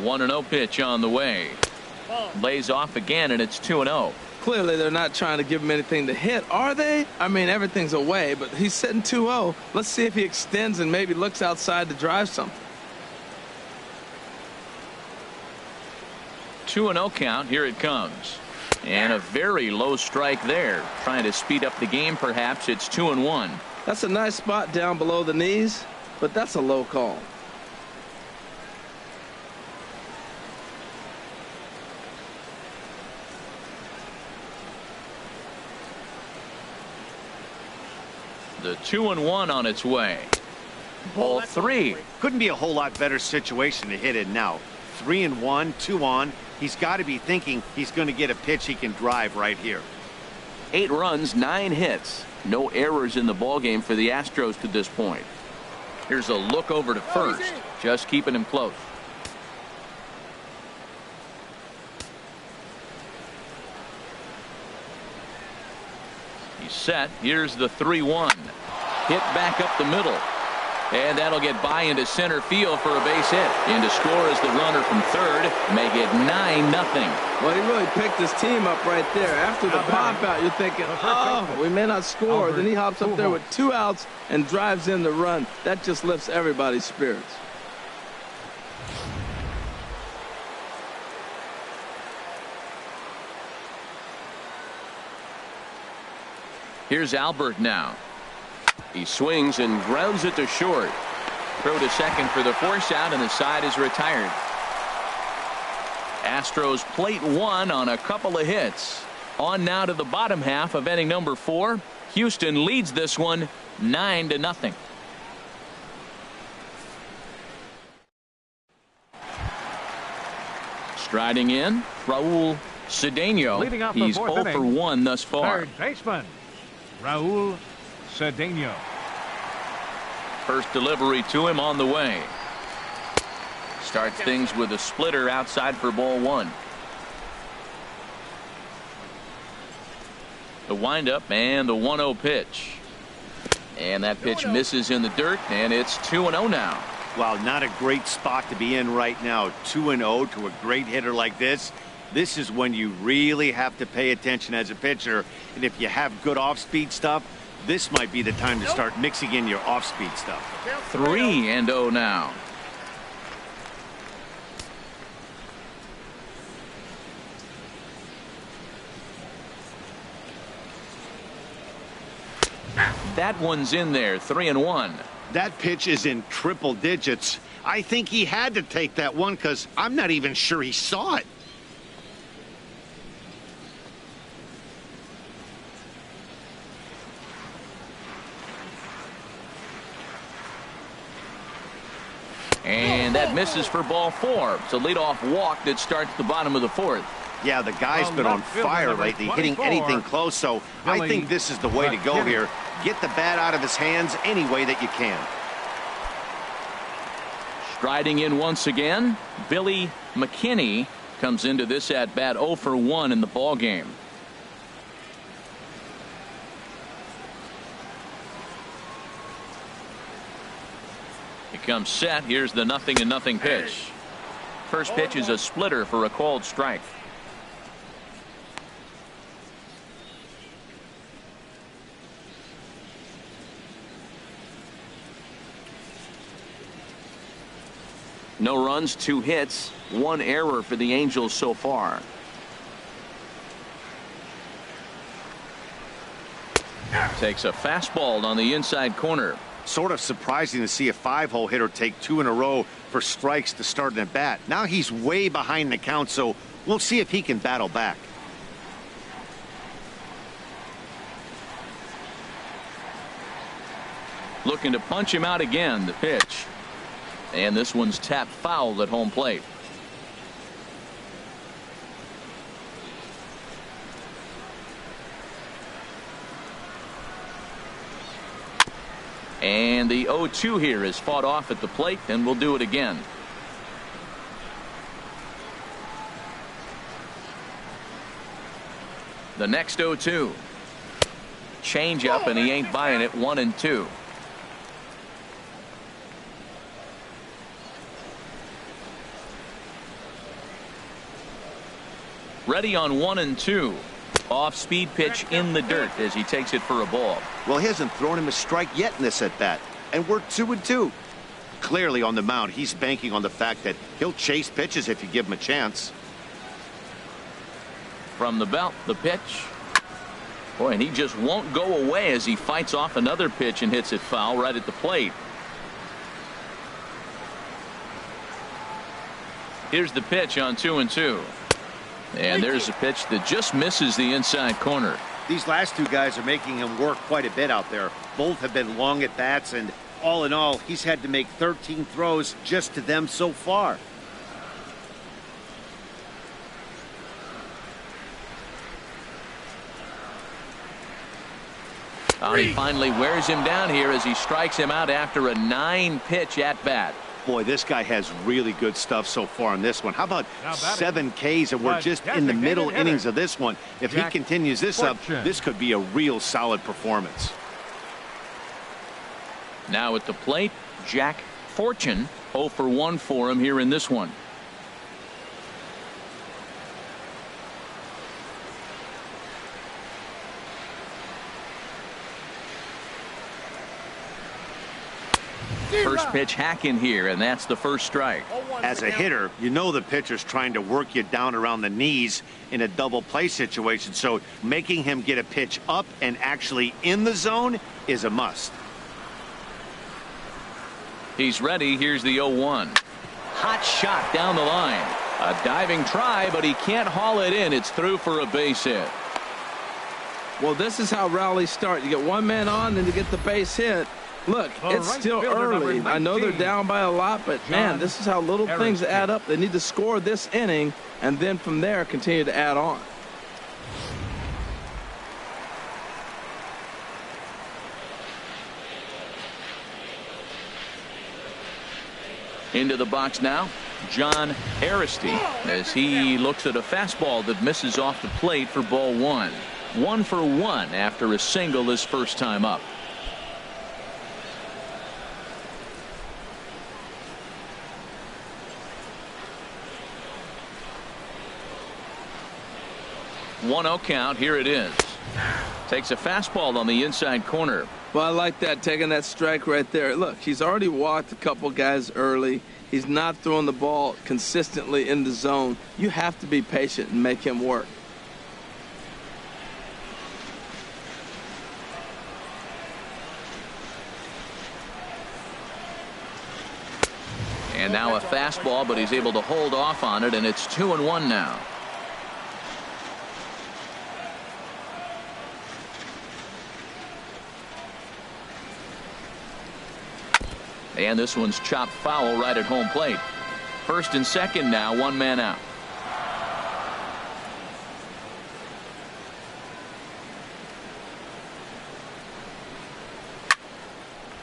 One and 0 pitch on the way. Lays off again, and it's 2-0. Clearly they're not trying to give him anything to hit, are they? I mean, everything's away, but he's sitting 2-0. Let's see if he extends and maybe looks outside to drive something. 2-0 count. Here it comes. And a very low strike there. Trying to speed up the game, perhaps. It's 2-1. That's a nice spot down below the knees, but that's a low call. The 2-1 on its way. Ball 3. Couldn't be a whole lot better situation to hit it now. 3-1, 2 on. He's got to be thinking he's going to get a pitch he can drive right here. 8 runs, 9 hits. No errors in the ballgame for the Astros to this point. Here's a look over to first. Just keeping him close. He's set. Here's the 3-1. Hit back up the middle. And that'll get by into center field for a base hit. In to score is the runner from third. Make it 9-0. Well, he really picked his team up right there. After the pop out, you're thinking, oh, we may not score. Then he hops up there with 2 outs and drives in the run. That just lifts everybody's spirits. Here's Albert now. He swings and grounds it to short. Throw to second for the force out, and the side is retired. Astros plate 1 on a couple of hits. On now to the bottom half of inning number 4. Houston leads this one 9-0. Striding in, Raul Cedeno. He's 0 for 1 thus far. Third baseman, Raul Cedeno. First delivery to him on the way. Starts things with a splitter outside for ball 1. The windup and the 1-0 pitch. And that pitch misses in the dirt, and it's 2-0 now. Wow, not a great spot to be in right now. 2-0 to a great hitter like this. This is when you really have to pay attention as a pitcher. And if you have good off-speed stuff, this might be the time to start mixing in your off-speed stuff. 3-0 now. That one's in there. 3-1. That pitch is in triple digits. I think he had to take that one because I'm not even sure he saw it. And that misses for ball 4. It's a leadoff walk that starts the bottom of the 4th. Yeah, the guy's been on fire lately, hitting anything close, so I think this is the way to go here. Get the bat out of his hands any way that you can. Striding in once again, Billy McKinney. comes into this at bat 0 for 1 in the ball game. He comes set. Here's the 0-0 pitch. First pitch is a splitter for a called strike. No runs, 2 hits, 1 error for the Angels so far. Takes a fastball on the inside corner. Sort of surprising to see a 5-hole hitter take 2 in a row for strikes to start an at bat. Now he's way behind the count, so we'll see if he can battle back. Looking to punch him out again. The pitch. And this one's tapped foul at home plate. And the 0-2 here is fought off at the plate, and we'll do it again. The next 0-2. Change up, and he ain't buying it. 1-2. Ready on 1-2. Off speed pitch in the dirt as he takes it for a ball. Well, he hasn't thrown him a strike yet in this at bat, and we're 2-2. Clearly on the mound, he's banking on the fact that he'll chase pitches if you give him a chance. From the belt, the pitch. Boy, and he just won't go away as he fights off another pitch and hits it foul right at the plate. Here's the pitch on 2-2. And there's a pitch that just misses the inside corner. These last 2 guys are making him work quite a bit out there. Both have been long at bats, and all in all, he's had to make 13 throws just to them so far. He finally wears him down here as he strikes him out after a 9-pitch at bat. Boy, this guy has really good stuff so far in this one. How about 7 Ks, and we're just in the middle innings of this one. If he continues this up, this could be a real solid performance. Now at the plate, Jack Fortune. 0 for 1 for him here in this one. First pitch hack in here, and that's the first strike. As a hitter, you know the pitcher's trying to work you down around the knees in a double play situation, so making him get a pitch up and actually in the zone is a must. He's ready. Here's the 0-1. Hot shot down the line. A diving try, but he can't haul it in. It's through for a base hit. Well, this is how rallies start. You get one man on, then you get the base hit. Look, it's still early. I know they're down by a lot, but man, this is how little things add up. They need to score this inning, and then from there continue to add on. Into the box now, John Aristide, as he looks at a fastball that misses off the plate for ball 1. 1 for 1 after a single his first time up. One 0 count. Here it is. Takes a fastball on the inside corner. Well, I like that, taking that strike right there. Look, he's already walked a couple guys early. He's not throwing the ball consistently in the zone. You have to be patient and make him work. And now a fastball, but he's able to hold off on it, and it's 2-1 now. And this one's chopped foul right at home plate. First and second now, 1 man out.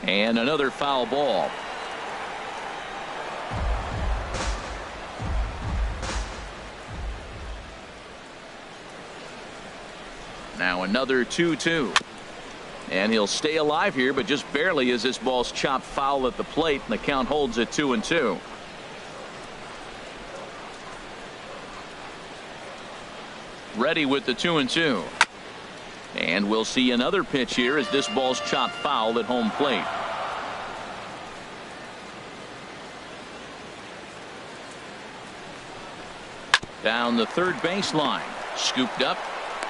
And another foul ball. Now another 2-2. And he'll stay alive here, but just barely as this ball's chopped foul at the plate, and the count holds at 2-2. Ready with the 2-2. And we'll see another pitch here as this ball's chopped foul at home plate. Down the third baseline. Scooped up.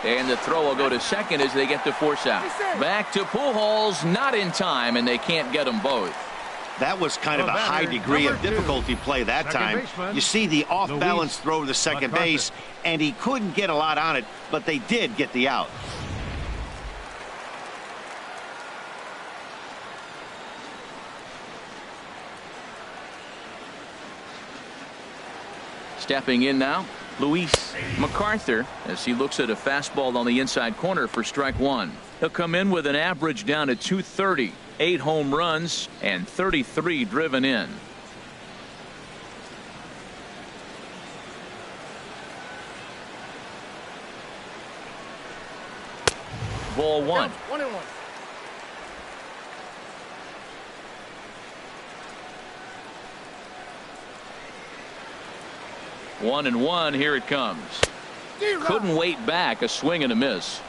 And the throw will go to second as they get the force out. Back to Pujols, not in time, and they can't get them both. That was kind of a high degree of difficulty play that time. You see the off-balance throw to second base, and he couldn't get a lot on it, but they did get the out. Stepping in now, Luis MacArthur, as he looks at a fastball on the inside corner for strike one. He'll come in with an average down to 230, 8 home runs, and 33 driven in. Ball one. 1-1. 1-1. Here it comes. Couldn't wait back. A swing and a miss.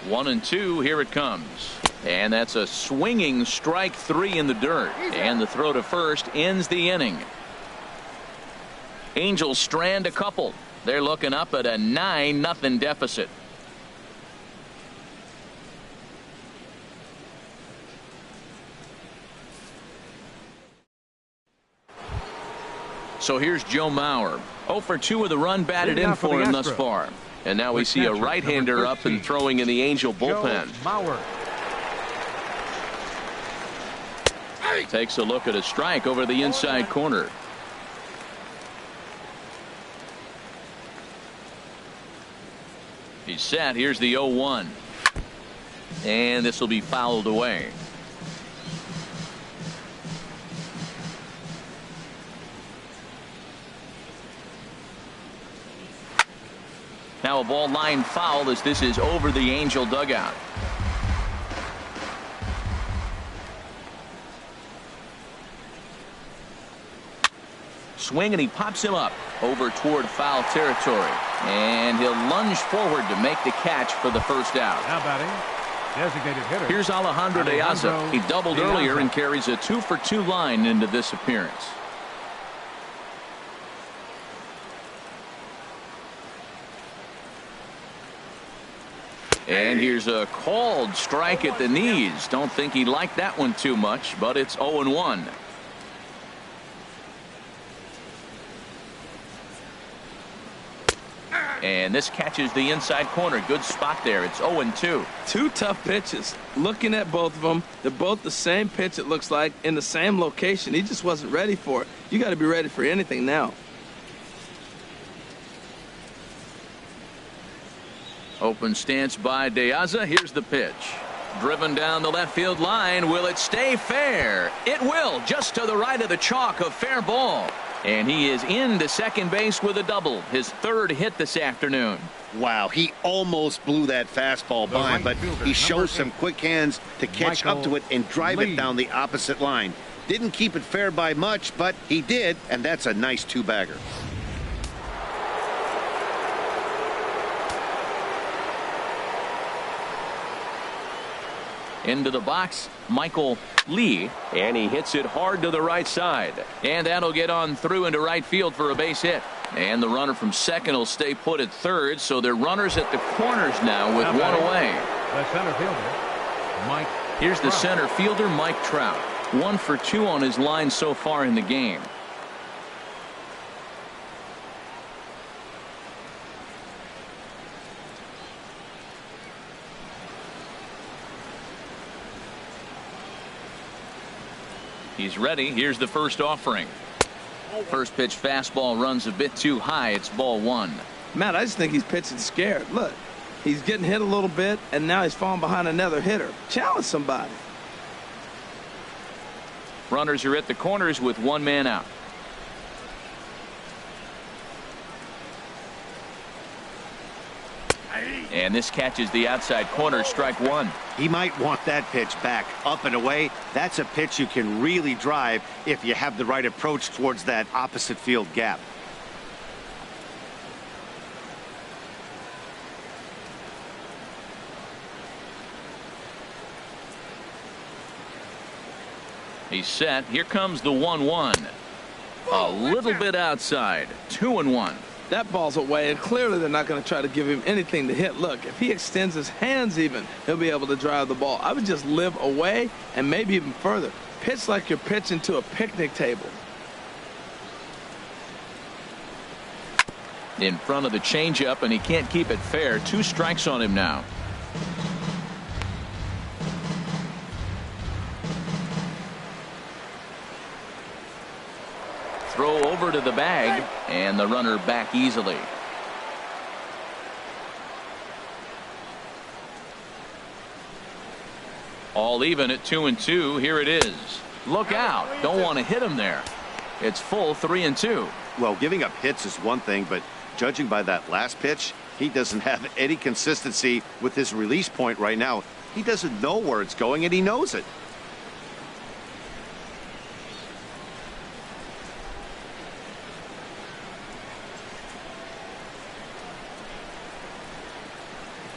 1-2. Here it comes. And that's a swinging strike 3 in the dirt. And the throw to first ends the inning. Angels strand a couple. They're looking up at a 9-0 deficit. So here's Joe Mauer. 0 for 2 with a run batted in for him thus far. And now we see a right-hander up and throwing in the Angel bullpen. Takes a look at a strike over the inside corner. He's set. Here's the 0-1. And this will be fouled away. Now a ball line foul as this is over the Angel dugout. Swing and he pops him up over toward foul territory. And he'll lunge forward to make the catch for the first out. Now batting, designated hitter. Here's Alejandro De Aza. He doubled earlier and carries a 2 for 2 line into this appearance. And here's a called strike at the knees. Don't think he liked that one too much, but it's 0-1. And this catches the inside corner. Good spot there. It's 0-2. 2 tough pitches. Looking at both of them, they're both the same pitch, it looks like, in the same location. He just wasn't ready for it. You got to be ready for anything now. Open stance by De Aza. Here's the pitch. Driven down the left field line. Will it stay fair? It will. Just to the right of the chalk, a fair ball. And he is into second base with a double. His 3rd hit this afternoon. Wow, he almost blew that fastball by him, but he shows some quick hands to catch up to it and drive it down the opposite line. Didn't keep it fair by much, but he did, and that's a nice 2-bagger. Into the box, Michael Lee, and he hits it hard to the right side. And that'll get on through into right field for a base hit. And the runner from second will stay put at 3rd, so they're runners at the corners now with one away. The center fielder, Mike. Here's the center fielder, Mike Trout. 1 for 2 on his line so far in the game. He's ready. Here's the first offering. First pitch fastball runs a bit too high. It's ball 1. Matt, I just think he's pitching scared. Look, he's getting hit a little bit, and now he's falling behind another hitter. Challenge somebody. Runners are at the corners with one man out. And this catches the outside corner, strike one. He might want that pitch back, up and away. That's a pitch you can really drive if you have the right approach towards that opposite field gap. He's set. Here comes the 1-1. A little bit outside. 2-1. That ball's away, and clearly they're not going to try to give him anything to hit. Look, if he extends his hands even, he'll be able to drive the ball. I would just live away and maybe even further. Pitch like you're pitching to a picnic table. In front of the changeup, and he can't keep it fair. 2 strikes on him now. Throw over to the bag, and the runner back easily. All even at 2-2. Here it is. Look out. Don't want to hit him there. It's full 3-2. Well, giving up hits is one thing, but judging by that last pitch, he doesn't have any consistency with his release point right now. He doesn't know where it's going, and he knows it.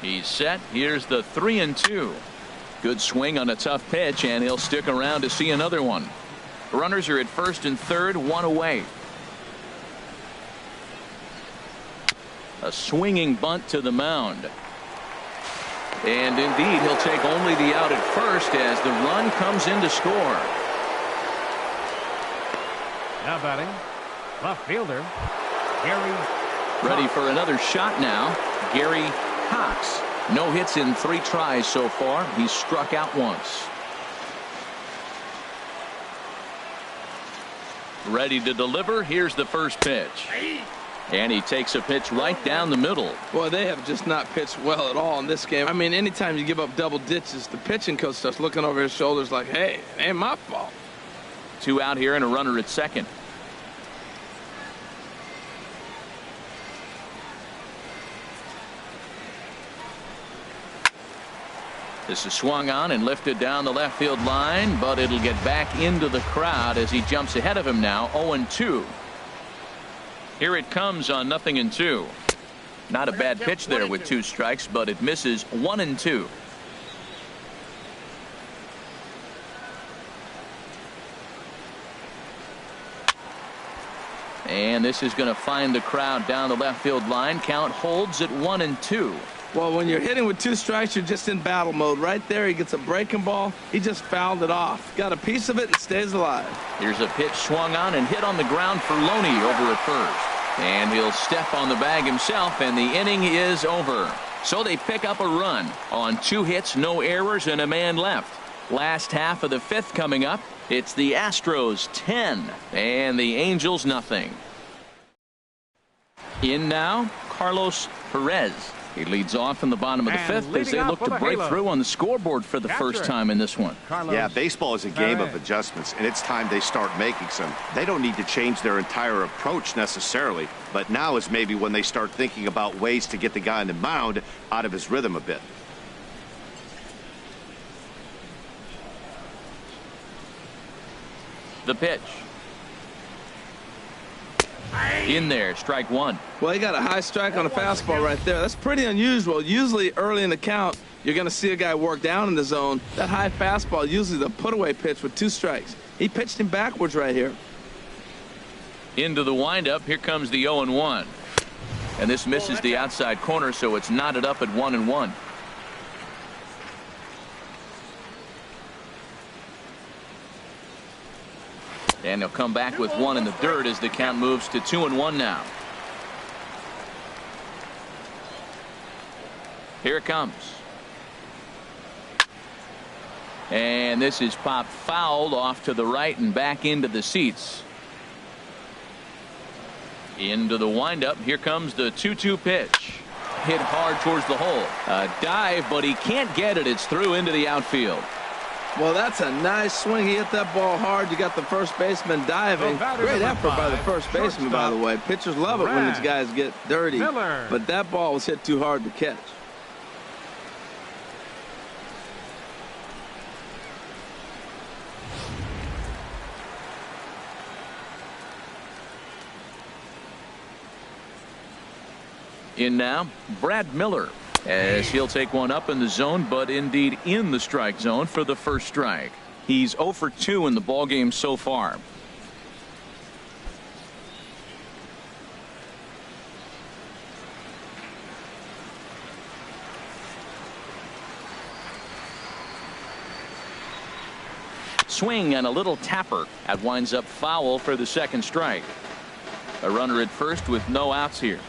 He's set. Here's the 3-2. Good swing on a tough pitch, and he'll stick around to see another one. Runners are at first and third, 1 away. A swinging bunt to the mound. And indeed, he'll take only the out at first as the run comes in to score. Now batting, left fielder, Gary. Ready for another shot now, Gary Cox. No hits in 3 tries so far. He's struck out once. Ready to deliver. Here's the first pitch. And he takes a pitch right down the middle. Boy, they have just not pitched well at all in this game. I mean, anytime you give up double ditches, the pitching coach starts looking over his shoulders like, hey, it ain't my fault. 2 out here and a runner at second. This is swung on and lifted down the left field line, but it'll get back into the crowd as he jumps ahead of him now. 0-2. Here it comes on 0-2. Not a bad pitch there with 2 strikes, but it misses. 1-2. And this is going to find the crowd down the left field line. Count holds at 1-2. Well, when you're hitting with 2 strikes, you're just in battle mode. Right there, he gets a breaking ball. He just fouled it off. Got a piece of it and stays alive. Here's a pitch swung on and hit on the ground for Loney over at first. And he'll step on the bag himself, and the inning is over. So they pick up a run on 2 hits, no errors, and a man left. Last half of the 5th coming up. It's the Astros 10 and the Angels nothing. In now, Carlos Perez. He leads off in the bottom of the 5th as they look to break through on the scoreboard for the first time in this one. Yeah, baseball is a game of adjustments, and it's time they start making some. They don't need to change their entire approach necessarily, but now is maybe when they start thinking about ways to get the guy on the mound out of his rhythm a bit. The pitch. In there, strike 1. Well, he got a high strike on a fastball right there. That's pretty unusual. Usually early in the count, you're going to see a guy work down in the zone. That high fastball, usually the put-away pitch with 2 strikes. He pitched him backwards right here. Into the windup. Here comes the 0-1. And this misses the outside corner, so it's knotted up at 1-1. And he'll come back with 1 in the dirt as the count moves to 2-1 now. Here it comes. And this is popped fouled off to the right and back into the seats. Into the windup. Here comes the 2-2 pitch. Hit hard towards the hole. A dive, but he can't get it. It's through into the outfield. Well, that's a nice swing. He hit that ball hard. You got the first baseman diving. Great effort by the first baseman, by the way. Pitchers love it when these guys get dirty. But that ball was hit too hard to catch. In now, Brad Miller, as he'll take one up in the zone, but indeed in the strike zone for the first strike. He's 0 for 2 in the ballgame so far. Swing and a little tapper. That winds up foul for the second strike. A runner at first with no outs here.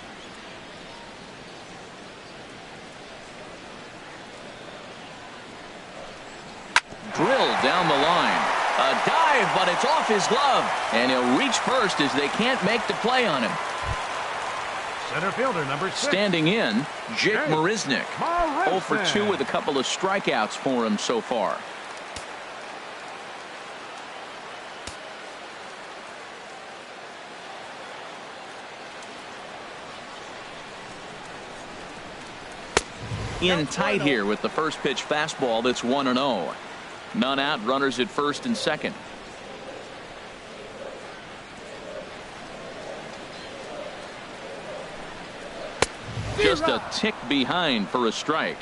Drilled down the line. A dive, but it's off his glove. And he'll reach first as they can't make the play on him. Center fielder number 6. Standing in, Jake Marisnick. 0 for 2 with a couple of strikeouts for him so far. In tight here with the first pitch fastball that's 1-0. None out, runners at first and second. Just a tick behind for a strike.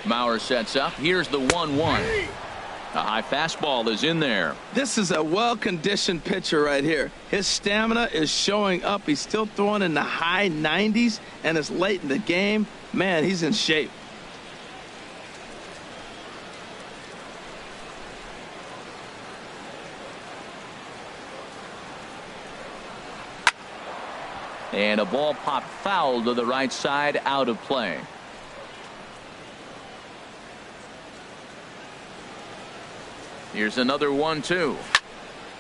Mauer sets up. Here's the 1-1. A high fastball is in there. This is a well-conditioned pitcher right here. His stamina is showing up. He's still throwing in the high 90s, and it's late in the game. Man, he's in shape. And a ball popped foul to the right side, out of play. Here's another 1-2.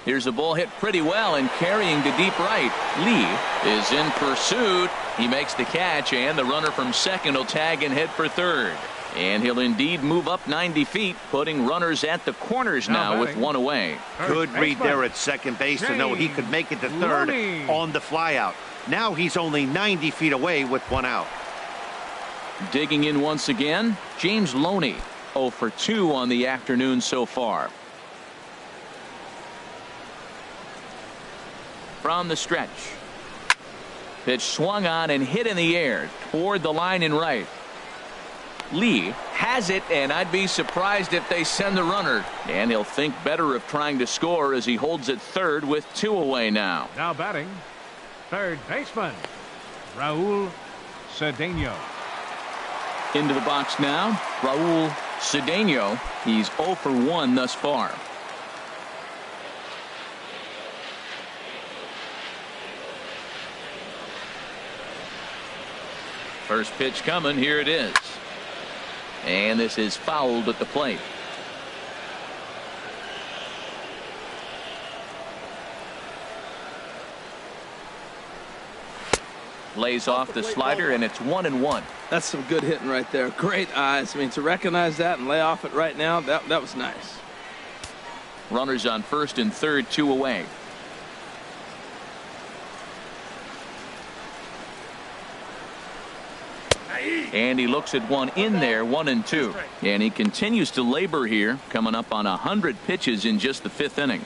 Here's a ball hit pretty well and carrying to deep right. Lee is in pursuit. He makes the catch, and the runner from second will tag and head for third. And he'll indeed move up 90 feet, putting runners at the corners now with one away. Good read there at second base to know he could make it to third on the flyout. Now he's only 90 feet away with one out. Digging in once again, James Loney. 0 for 2 on the afternoon so far. From the stretch. Pitch swung on and hit in the air toward the line in right. Lee has it, and I'd be surprised if they send the runner. And he'll think better of trying to score as he holds it third with 2 away now. Now batting, third baseman, Raul Cedeno. Into the box now, Raul Cedeno. He's 0 for 1 thus far. First pitch coming. Here it is. And this is fouled at the plate. Lays off the slider, and it's 1-1. That's some good hitting right there. Great eyes. I mean, to recognize that and lay off it right now, that was nice. Runners on first and third, 2 away. And he looks at one in there, 1-2. And he continues to labor here, coming up on 100 pitches in just the 5th inning.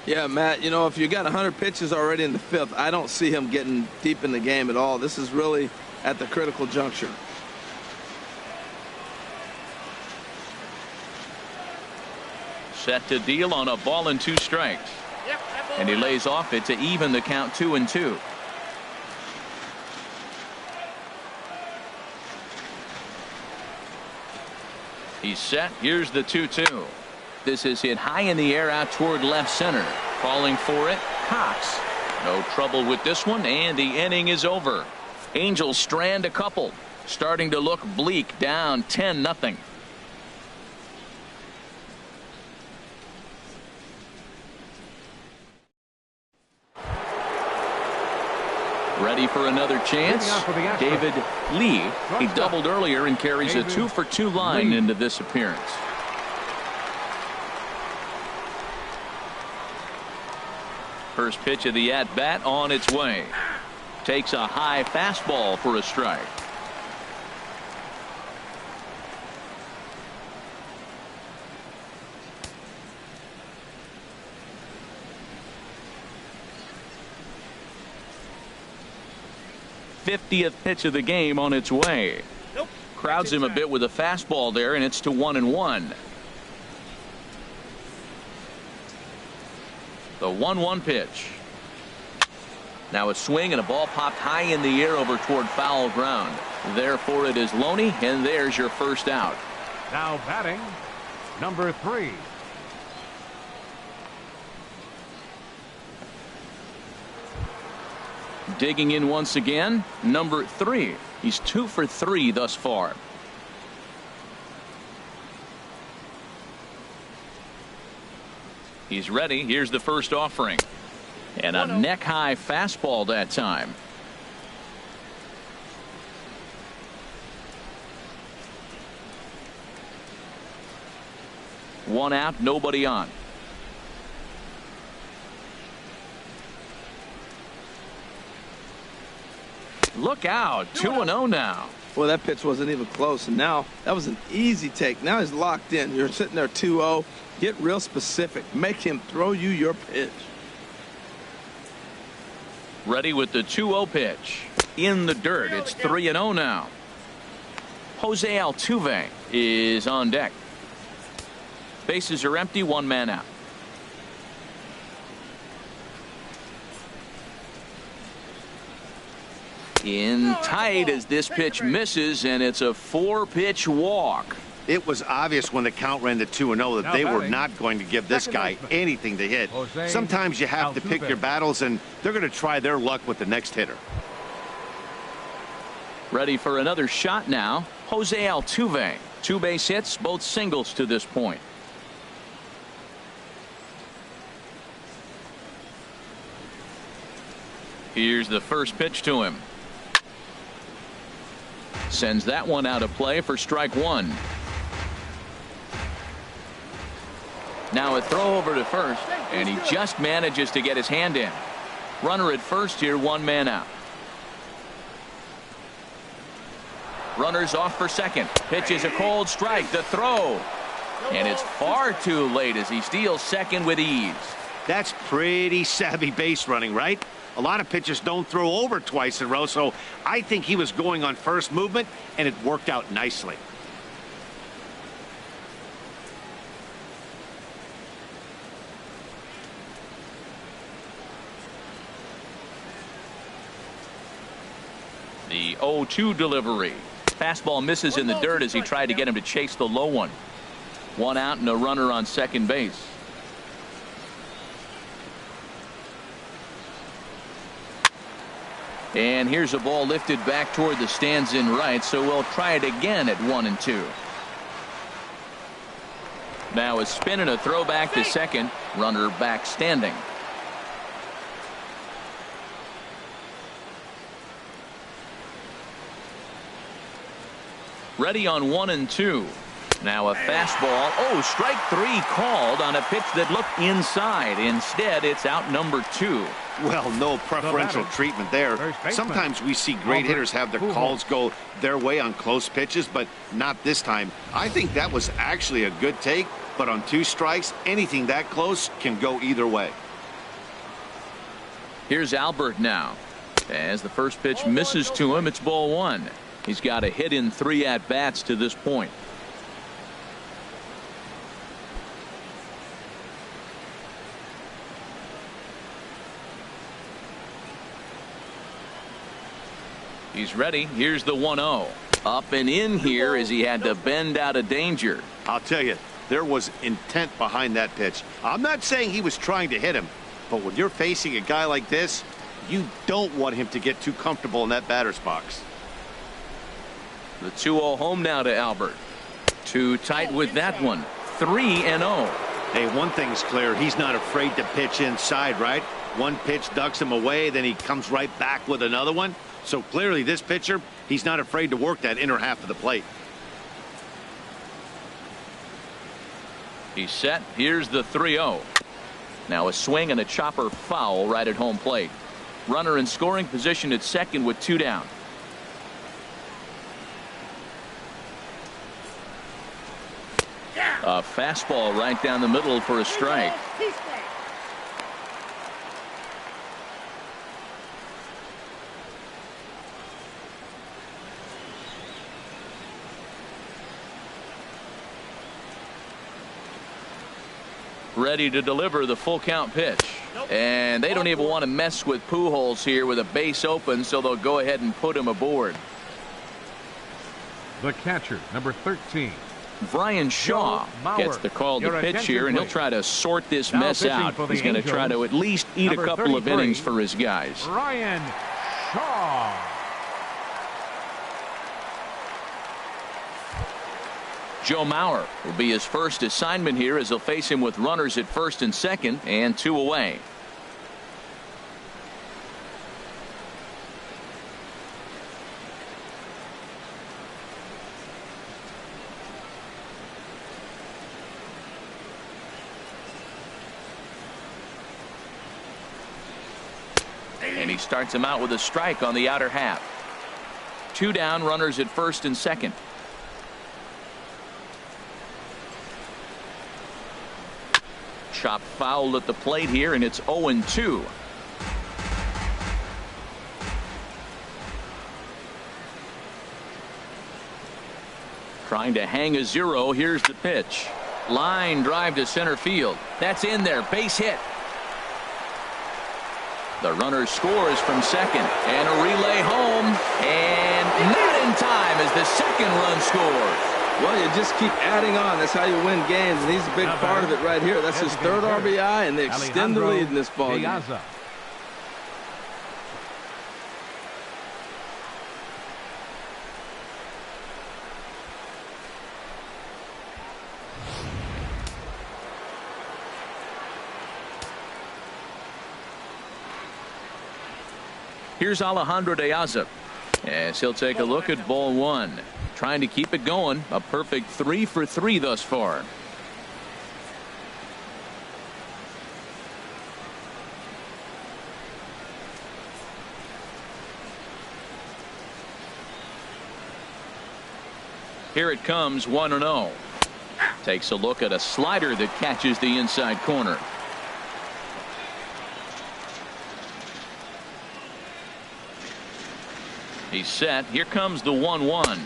Yeah, Matt, you know, if you got 100 pitches already in the 5th, I don't see him getting deep in the game at all. This is really at the critical juncture. Set to deal on a ball and 2 strikes. And he lays off it to even the count 2-2. He's set. Here's the 2-2. This is hit high in the air out toward left center. Calling for it, Cox. No trouble with this one, and the inning is over. Angels strand a couple. Starting to look bleak, down 10-0. Ready for another chance. David Lee. He doubled earlier and carries a 2-for-2 line into this appearance. First pitch of the at-bat on its way. Takes a high fastball for a strike. '50th pitch of the game on its way. Crowds him a bit with a fastball there, and it's to 1-1. The 1-1 pitch. Now a swing and a ball popped high in the air over toward foul ground. Therefore it is Loney, and there's your first out. Now batting, number 3. Digging in once again, number 3. He's 2 for 3 thus far. He's ready. Here's the first offering. And a neck-high fastball that time. One out, nobody on. Look out, 2-0 now. Well, that pitch wasn't even close, and now that was an easy take. Now he's locked in. You're sitting there 2-0. Get real specific. Make him throw you your pitch. Ready with the 2-0 pitch. In the dirt. It's 3-0 now. Jose Altuve is on deck. Bases are empty, one man out. In tight as this pitch misses, and it's a 4-pitch walk. It was obvious when the count ran to 2-0 that they were not going to give this guy anything to hit. Sometimes you have to pick your battles, and they're going to try their luck with the next hitter. Ready for another shot now. Jose Altuve. 2 base hits, both singles to this point. Here's the first pitch to him. Sends that one out of play for strike 1. Now a throw over to first, and he just manages to get his hand in. Runner at first here, one man out. Runners off for second. Pitch is a cold strike. The throw. And it's far too late as he steals second with ease. That's pretty savvy base running, right? A lot of pitchers don't throw over twice in a row, so I think he was going on first movement, and it worked out nicely. The 0-2 delivery. Fastball misses in the dirt as he tried to get him to chase the low one. One out and a runner on second base. And here's a ball lifted back toward the stands in right, so we'll try it again at 1-2. Now a spin and a throw back to second. Runner back standing. Ready on 1-2. Now a fastball. Oh, strike 3 called on a pitch that looked inside. Instead, it's out number 2. Well, no preferential treatment there. Sometimes we see great hitters have their calls go their way on close pitches, but not this time. I think that was actually a good take, but on 2 strikes, anything that close can go either way. Here's Albert now. As the first pitch misses to him, it's ball 1. He's got a hit in 3 at-bats to this point. He's ready. Here's the 1-0. Up and in here as he had to bend out of danger. I'll tell you, there was intent behind that pitch. I'm not saying he was trying to hit him, but when you're facing a guy like this, you don't want him to get too comfortable in that batter's box. The 2-0 home now to Albert. Too tight with that one. 3-0. Hey, one thing's clear. He's not afraid to pitch inside, right? One pitch ducks him away, then he comes right back with another one. So clearly this pitcher, he's not afraid to work that inner half of the plate. He's set. Here's the 3-0. Now a swing and a chopper foul right at home plate. Runner in scoring position at second with 2 down. A fastball right down the middle for a strike. Ready to deliver the full count pitch. And they don't even want to mess with Pujols here with a base open, so they'll go ahead and put him aboard. The catcher, number 13. Brian Shaw gets the call to pitch here, and he'll try to sort this mess out. He's going to try to at least eat a couple of innings for his guys. Brian Shaw. Joe Mauer will be his first assignment here as they'll face him with runners at first and second and 2 away. And he starts him out with a strike on the outer half. 2 down, runners at first and second. Chop foul at the plate here, and it's 0-2. Trying to hang a 0. Here's the pitch. Line drive to center field. That's in there. Base hit. The runner scores from second, and a relay home, and not in time as the second run scores. Well, you just keep adding on. That's how you win games, and he's a big part of it right here. That's his 3rd RBI, and they extend the lead in this ball game. Here's Alejandro De Aza as he'll take a look at ball 1. Trying to keep it going. A perfect 3 for 3 thus far. Here it comes, 1-0. Takes a look at a slider that catches the inside corner. He's set. Here comes the 1-1.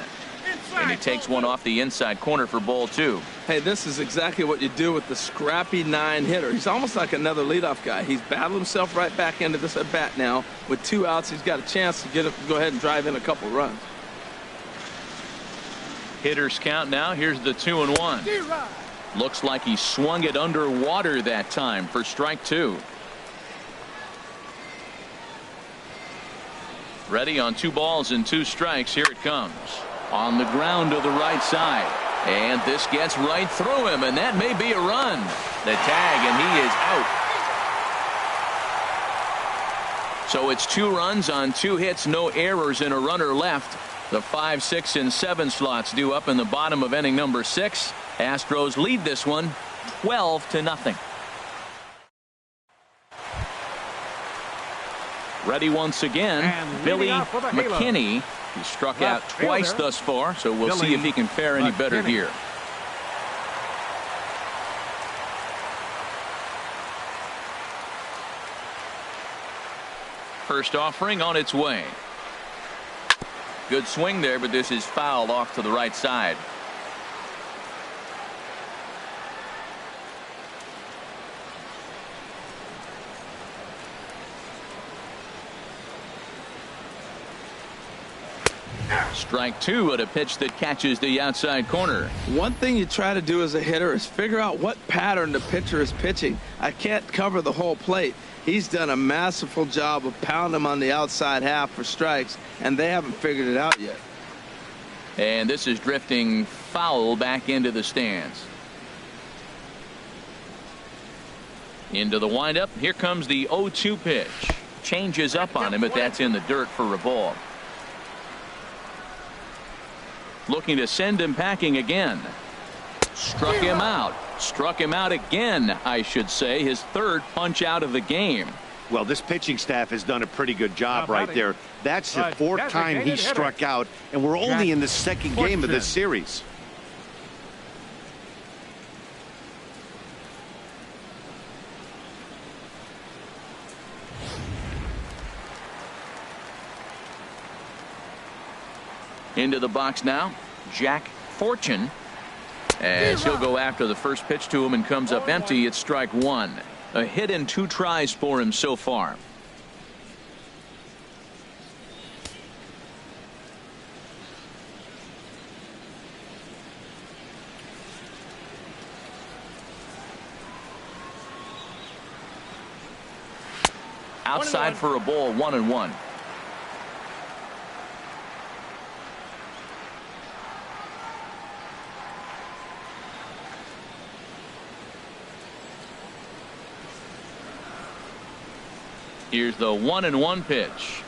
And he takes one off the inside corner for ball 2. Hey, this is exactly what you do with the scrappy 9 hitter. He's almost like another leadoff guy. He's battled himself right back into this at bat now. With 2 outs, he's got a chance to go ahead and drive in a couple runs. Hitters count now. Here's the 2-1. Looks like he swung it underwater that time for strike 2. Ready on 2 balls and 2 strikes. Here it comes. On the ground to the right side. And this gets right through him, and that may be a run. The tag, and he is out. So it's 2 runs on 2 hits, no errors, and a runner left. The 5, 6, and 7 slots due up in the bottom of inning number 6. Astros lead this one 12-0. Ready once again, Billy McKinney. He struck out twice thus far, so we'll see if he can fare any better here. First offering on its way. Good swing there, but this is fouled off to the right side. Strike 2 at a pitch that catches the outside corner. One thing you try to do as a hitter is figure out what pattern the pitcher is pitching. I can't cover the whole plate. He's done a masterful job of pounding him on the outside half for strikes, and they haven't figured it out yet. And this is drifting foul back into the stands. Into the windup. Here comes the 0-2 pitch. Changes up on him, but that's in the dirt for a ball. Looking to send him packing again. Struck him out. Struck him out again, I should say. His third punch out of the game. Well, this pitching staff has done a pretty good job right there. That's the fourth time he struck out, and we're only in the second game of this series. Into the box now, Jack Fortune, as he'll go after the first pitch to him and comes up empty. It's strike one. A hit and 2 tries for him so far. Outside for a ball, 1-1. Here's the 1-1 pitch.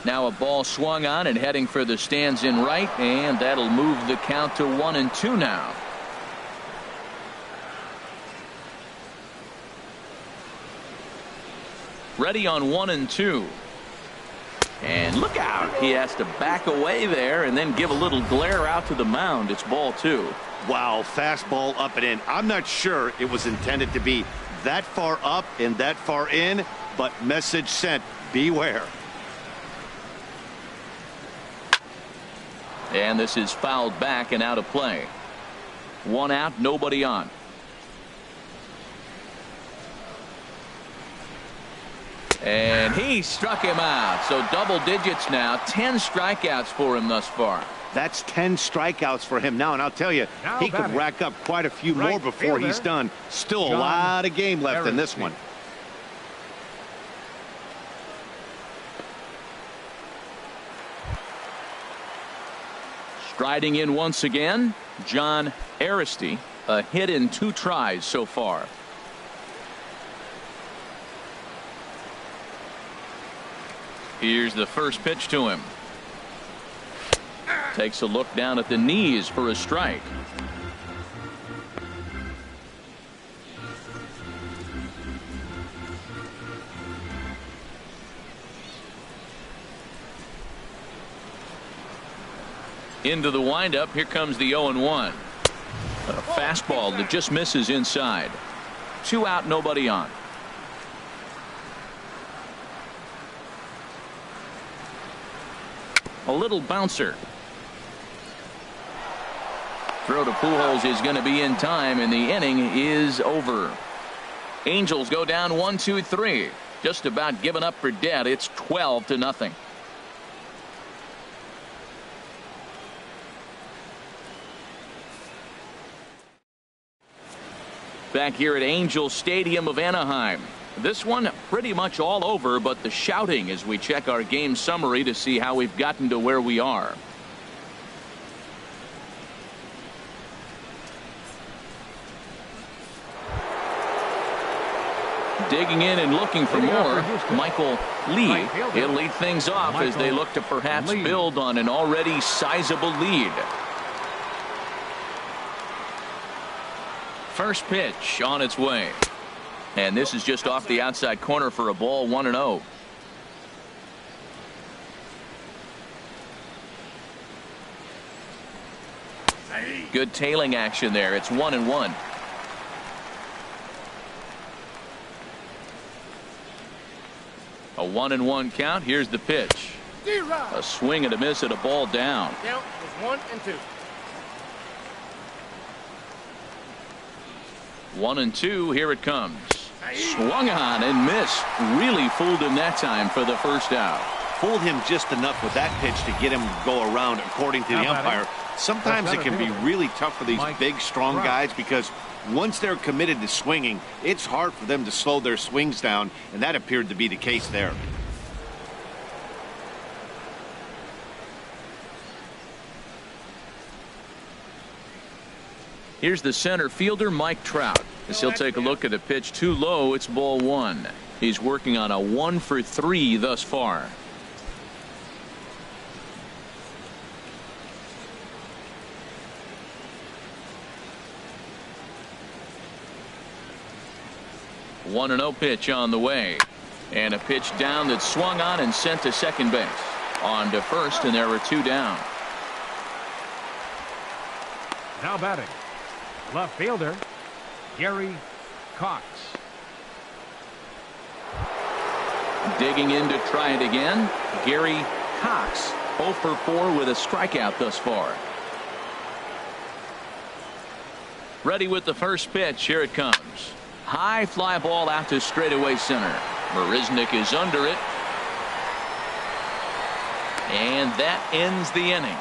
Now a ball swung on and heading for the stands in right, and that'll move the count to 1-2 now. Ready on 1-2. And look out. He has to back away there and then give a little glare out to the mound. It's ball 2. Wow, fastball up and in. I'm not sure it was intended to be that far up and that far in, but message sent, beware. And this is fouled back and out of play. 1 out, nobody on. And he struck him out. So double digits now. 10 strikeouts for him thus far. That's 10 strikeouts for him now, and I'll tell you, he could rack up quite a few more before he's done. Still a lot of game left in this one. Striding in once again, John Aristey. A hit in 2 tries so far. Here's the first pitch to him. Takes a look down at the knees for a strike. Into the windup. Here comes the 0-1. A fastball that just misses inside. 2 out, nobody on. A little bouncer. Throw to Pujols is going to be in time, and the inning is over. Angels go down 1-2-3. Just about given up for dead. It's 12-0. Back here at Angel Stadium of Anaheim. This one pretty much all over, but the shouting as we check our game summary to see how we've gotten to where we are. Digging in and looking for more, Michael Lee. He'll lead things off as they look to perhaps build on an already sizable lead. First pitch on its way. And this is just off the outside corner for a ball, 1-0. Good tailing action there. It's 1-1. A 1-1 count. Here's the pitch. A swing and a miss at a ball down. Count was 1-2. 1-2. Here it comes. Swung on and missed. Really fooled him that time for the first out. Fooled him just enough with that pitch to get him to go around, according to the umpire. Sometimes it can be really tough for these big, strong guys because once they're committed to swinging, it's hard for them to slow their swings down, and that appeared to be the case there. Here's the center fielder, Mike Trout. As he'll take a look at a pitch too low. It's ball one. He's working on a 1 for 3 thus far. One and 0 pitch on the way, and a pitch down that swung on and sent to second base. On to first, and there were 2 down. Now batting, left fielder Gary Cox. Digging in to try it again, Gary Cox, 0 for 4 with a strikeout thus far. Ready with the first pitch. Here it comes. High fly ball out to straightaway center. Marisnick is under it. And that ends the inning.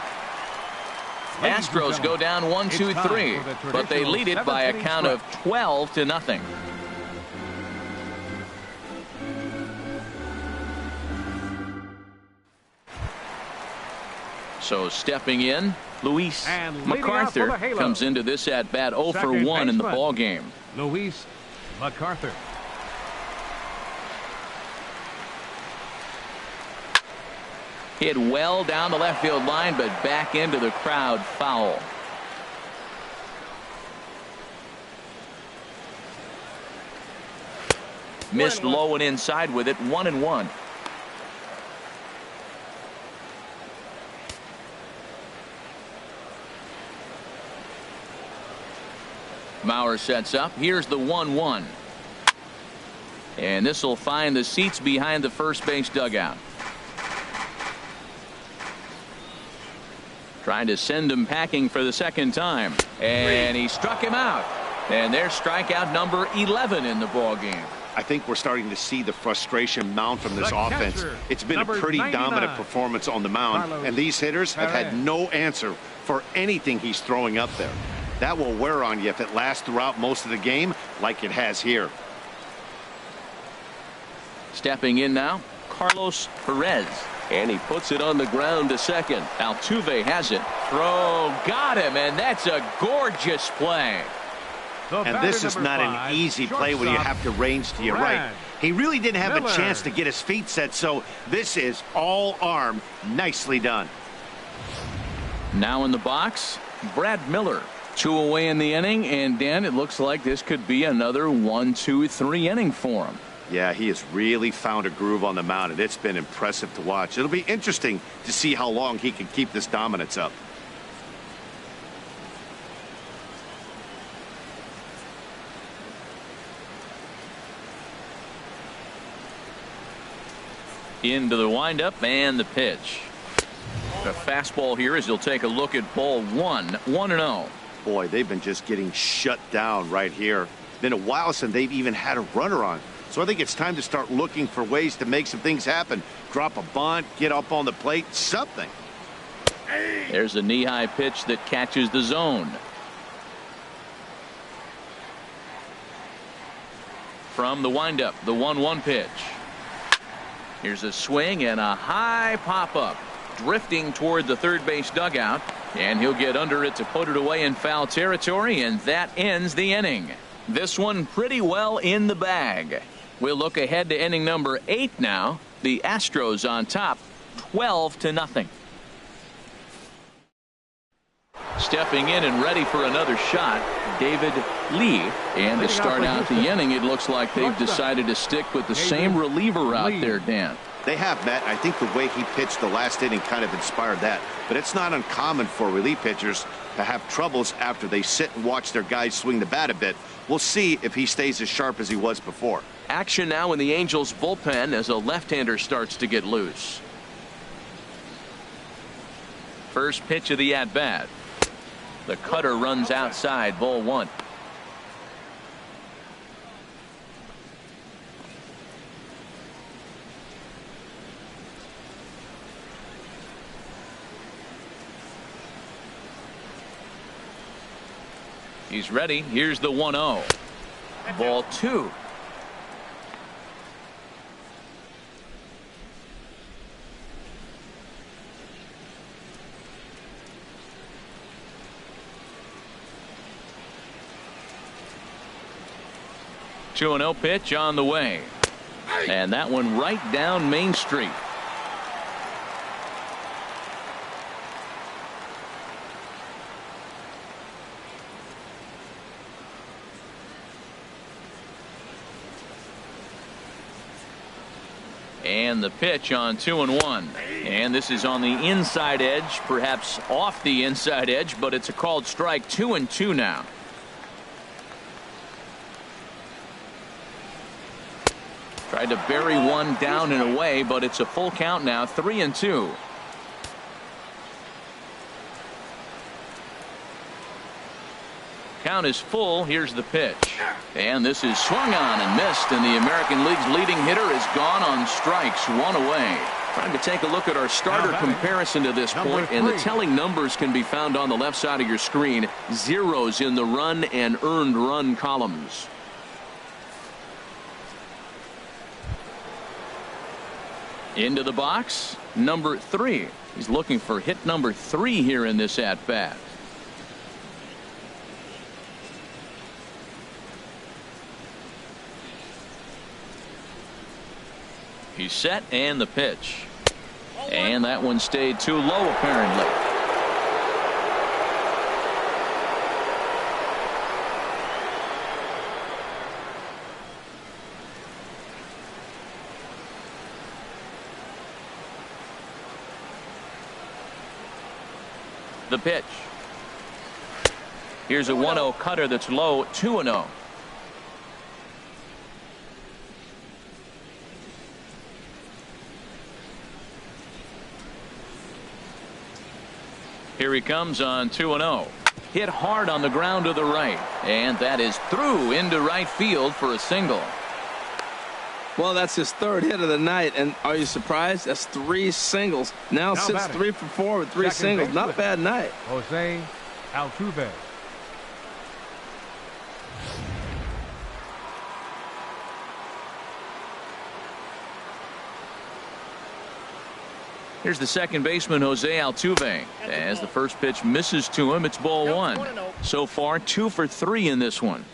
Astros go down 1, 2, 3, but they lead it by a count of 12-0. So stepping in, Luis MacArthur comes into this at bat 0 for 1 in the ball game. Luis MacArthur. Hit well down the left field line, but back into the crowd foul. Missed low and inside with it. 1-1. Mauer sets up. Here's the 1-1. And this will find the seats behind the first base dugout. Trying to send him packing for the second time. And he struck him out. And there's strikeout number 11 in the ball game. I think we're starting to see the frustration mount from this offense. It's been a pretty dominant performance on the mound, and these hitters have had no answer for anything he's throwing up there. That will wear on you if it lasts throughout most of the game like it has here. Stepping in now, Carlos Perez. And he puts it on the ground to second. Altuve has it. Throw, got him, and that's a gorgeous play. And this is not an easy play when you have to range to your right. He really didn't have a chance to get his feet set, so this is all arm. Nicely done. Now in the box, Brad Miller. 2 away in the inning, and Dan, it looks like this could be another 1, 2, 3 inning for him. Yeah, he has really found a groove on the mound, and it's been impressive to watch. It'll be interesting to see how long he can keep this dominance up. Into the windup and the pitch. A fastball here as he'll take a look at ball 1, 1-0. Boy, they've been just getting shut down right here. Been a while since they've even had a runner on. So I think it's time to start looking for ways to make some things happen. Drop a bunt, get up on the plate, something. There's a knee-high pitch that catches the zone. From the windup, the 1-1 pitch. Here's a swing and a high pop-up. Drifting toward the third base dugout, and he'll get under it to put it away in foul territory, and that ends the inning. This one pretty well in the bag. We'll look ahead to inning number 8 now. The Astros on top, 12-0. Stepping in and ready for another shot, David Lee. And to start out the inning, it looks like they've decided to stick with the same reliever out there, Dan. They have, Matt. I think the way he pitched the last inning kind of inspired that. But it's not uncommon for relief pitchers to have troubles after they sit and watch their guys swing the bat a bit. We'll see if he stays as sharp as he was before. Action now in the Angels bullpen as a left-hander starts to get loose. First pitch of the at-bat. The cutter runs outside, ball 1. He's ready. Here's the 1-0. Ball 2. 2-0 pitch on the way. And that one right down Main Street. And the pitch on 2-1. And this is on the inside edge, perhaps off the inside edge, but it's a called strike. 2-2 now. Tried to bury one down and away, but it's a full count now. 3-2. Count is full. Here's the pitch. And this is swung on and missed, and the American League's leading hitter is gone on strikes. One away. Trying to take a look at our starter comparison to this point, and the telling numbers can be found on the left side of your screen. Zeros in the run and earned run columns. Into the box, number 3. He's looking for hit number 3 here in this at-bat. He's set, and the pitch. And that one stayed too low, apparently. The pitch. Here's a 1-0 cutter that's low. 2-0. Here he comes on 2-0. Hit hard on the ground to the right, and that is through into right field for a single. Well, that's his 3rd hit of the night, and are you surprised? That's 3 singles. Now sits 3 for 4 with 3 singles. Not a bad night. Jose Altuve. Here's the second baseman, Jose Altuve. As the first pitch misses to him, it's ball 1. So far, 2 for 3 in this one.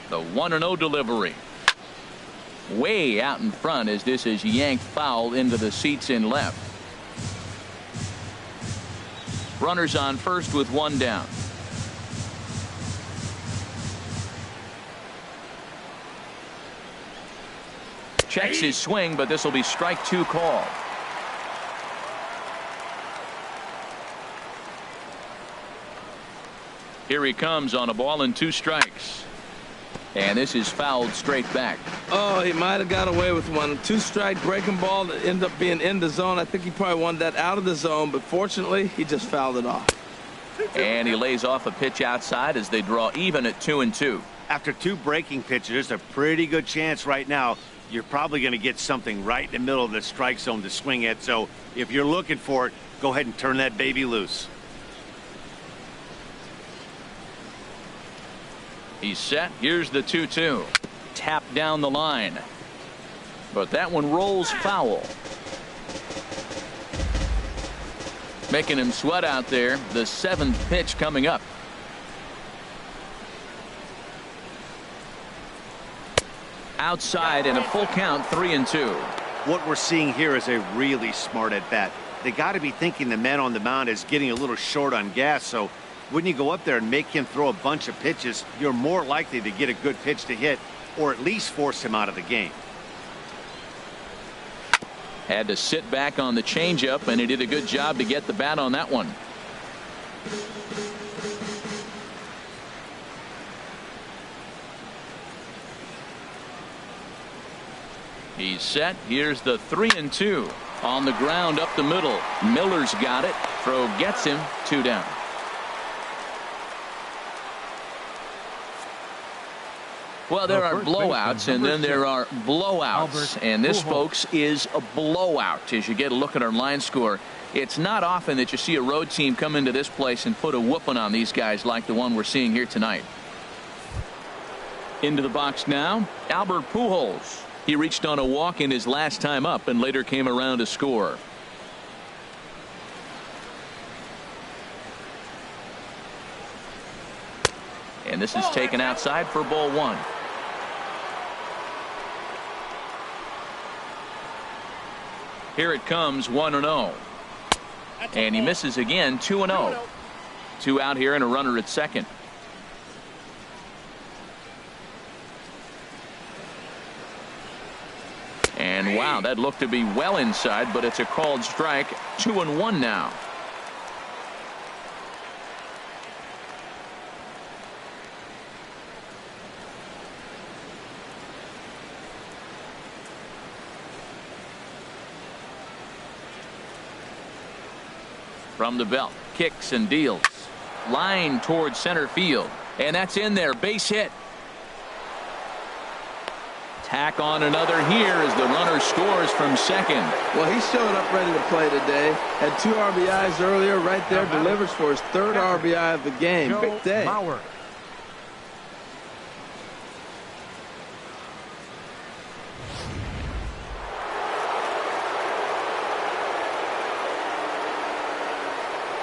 The 1-0 delivery. Way out in front as this is yanked foul into the seats in left. Runners on first with 1 down. Checks his swing, but this will be strike 2 called. Here he comes on a ball and 2 strikes. And this is fouled straight back. Oh, he might have got away with one. 2-strike breaking ball that ended up being in the zone. I think he probably wanted that out of the zone, but fortunately, he just fouled it off. And he lays off a pitch outside as they draw even at 2-2. After 2 breaking pitches, there's a pretty good chance right now you're probably going to get something right in the middle of the strike zone to swing at. So if you're looking for it, go ahead and turn that baby loose. He's set. Here's the 2-2. Tap down the line. But that one rolls foul. Making him sweat out there. The 7th pitch coming up. Outside and a full count. 3-2. What we're seeing here is a really smart at bat. They got to be thinking the man on the mound is getting a little short on gas, so when you go up there and make him throw a bunch of pitches, you're more likely to get a good pitch to hit or at least force him out of the game. Had to sit back on the changeup, and he did a good job to get the bat on that one. He's set. Here's the 3-2. On the ground up the middle. Miller's got it. Throw gets him. 2 down. Well, there are blowouts, and then there are blowouts. And this, folks, is a blowout as you get a look at our line score. It's not often that you see a road team come into this place and put a whooping on these guys like the one we're seeing here tonight. Into the box now, Albert Pujols. He reached on a walk in his last time up and later came around to score. And this is taken outside for ball 1. Here it comes, 1-0. And he misses again, 2-0. 2 out here and a runner at second. And wow, that looked to be well inside, but it's a called strike. 2-1 now. From the belt, kicks and deals. Line towards center field. And that's in there. Base hit. Tack on another here as the runner scores from second. Well, he showed up ready to play today. Had 2 RBIs earlier. Right there, delivers for his 3rd RBI of the game. Big day.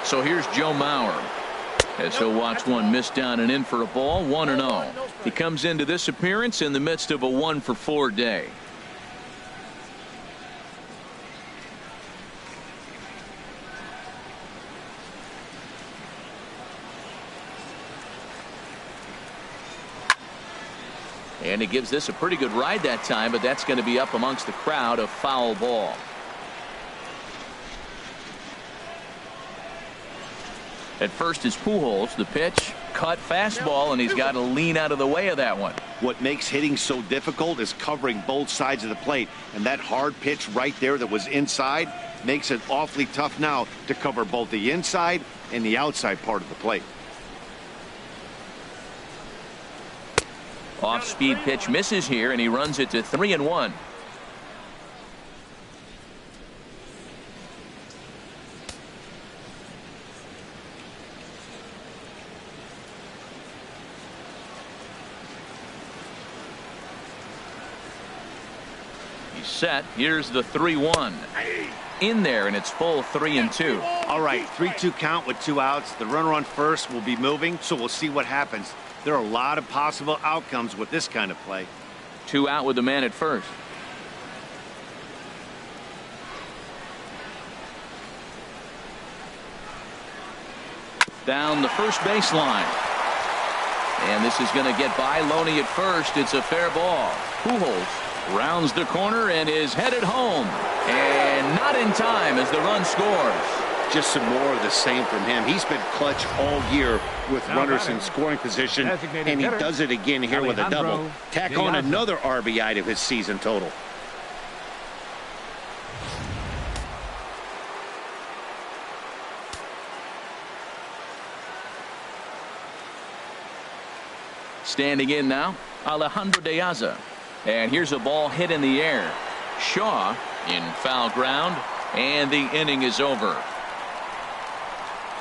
So here's Joe Mauer as he'll watch one miss down and in for a ball. 1-0. He comes into this appearance in the midst of a 1-for-4 day. And he gives this a pretty good ride that time, but that's going to be up amongst the crowd. A foul ball. At first is Pujols. The pitch, cut fastball, and he's got to lean out of the way of that one. What makes hitting so difficult is covering both sides of the plate, and that hard pitch right there that was inside makes it awfully tough now to cover both the inside and the outside part of the plate. Off-speed pitch misses here, and he runs it to 3-1. Set. Here's the 3-1 in there, and it's full 3-2. All right, 3-2 count with 2 outs. The runner on first will be moving, so we'll see what happens. There are a lot of possible outcomes with this kind of play. 2 out with the man at first. Down the first baseline, and this is going to get by Loney at first. It's a fair ball. Pujols rounds the corner and is headed home, and not in time as the run scores. Just some more of the same from him. He's been clutch all year with runners in scoring position, and he does it again here with a double. Tack on another RBI to his season total. Standing in now, Alejandro De Aza. And here's a ball hit in the air. Shaw in foul ground, and the inning is over.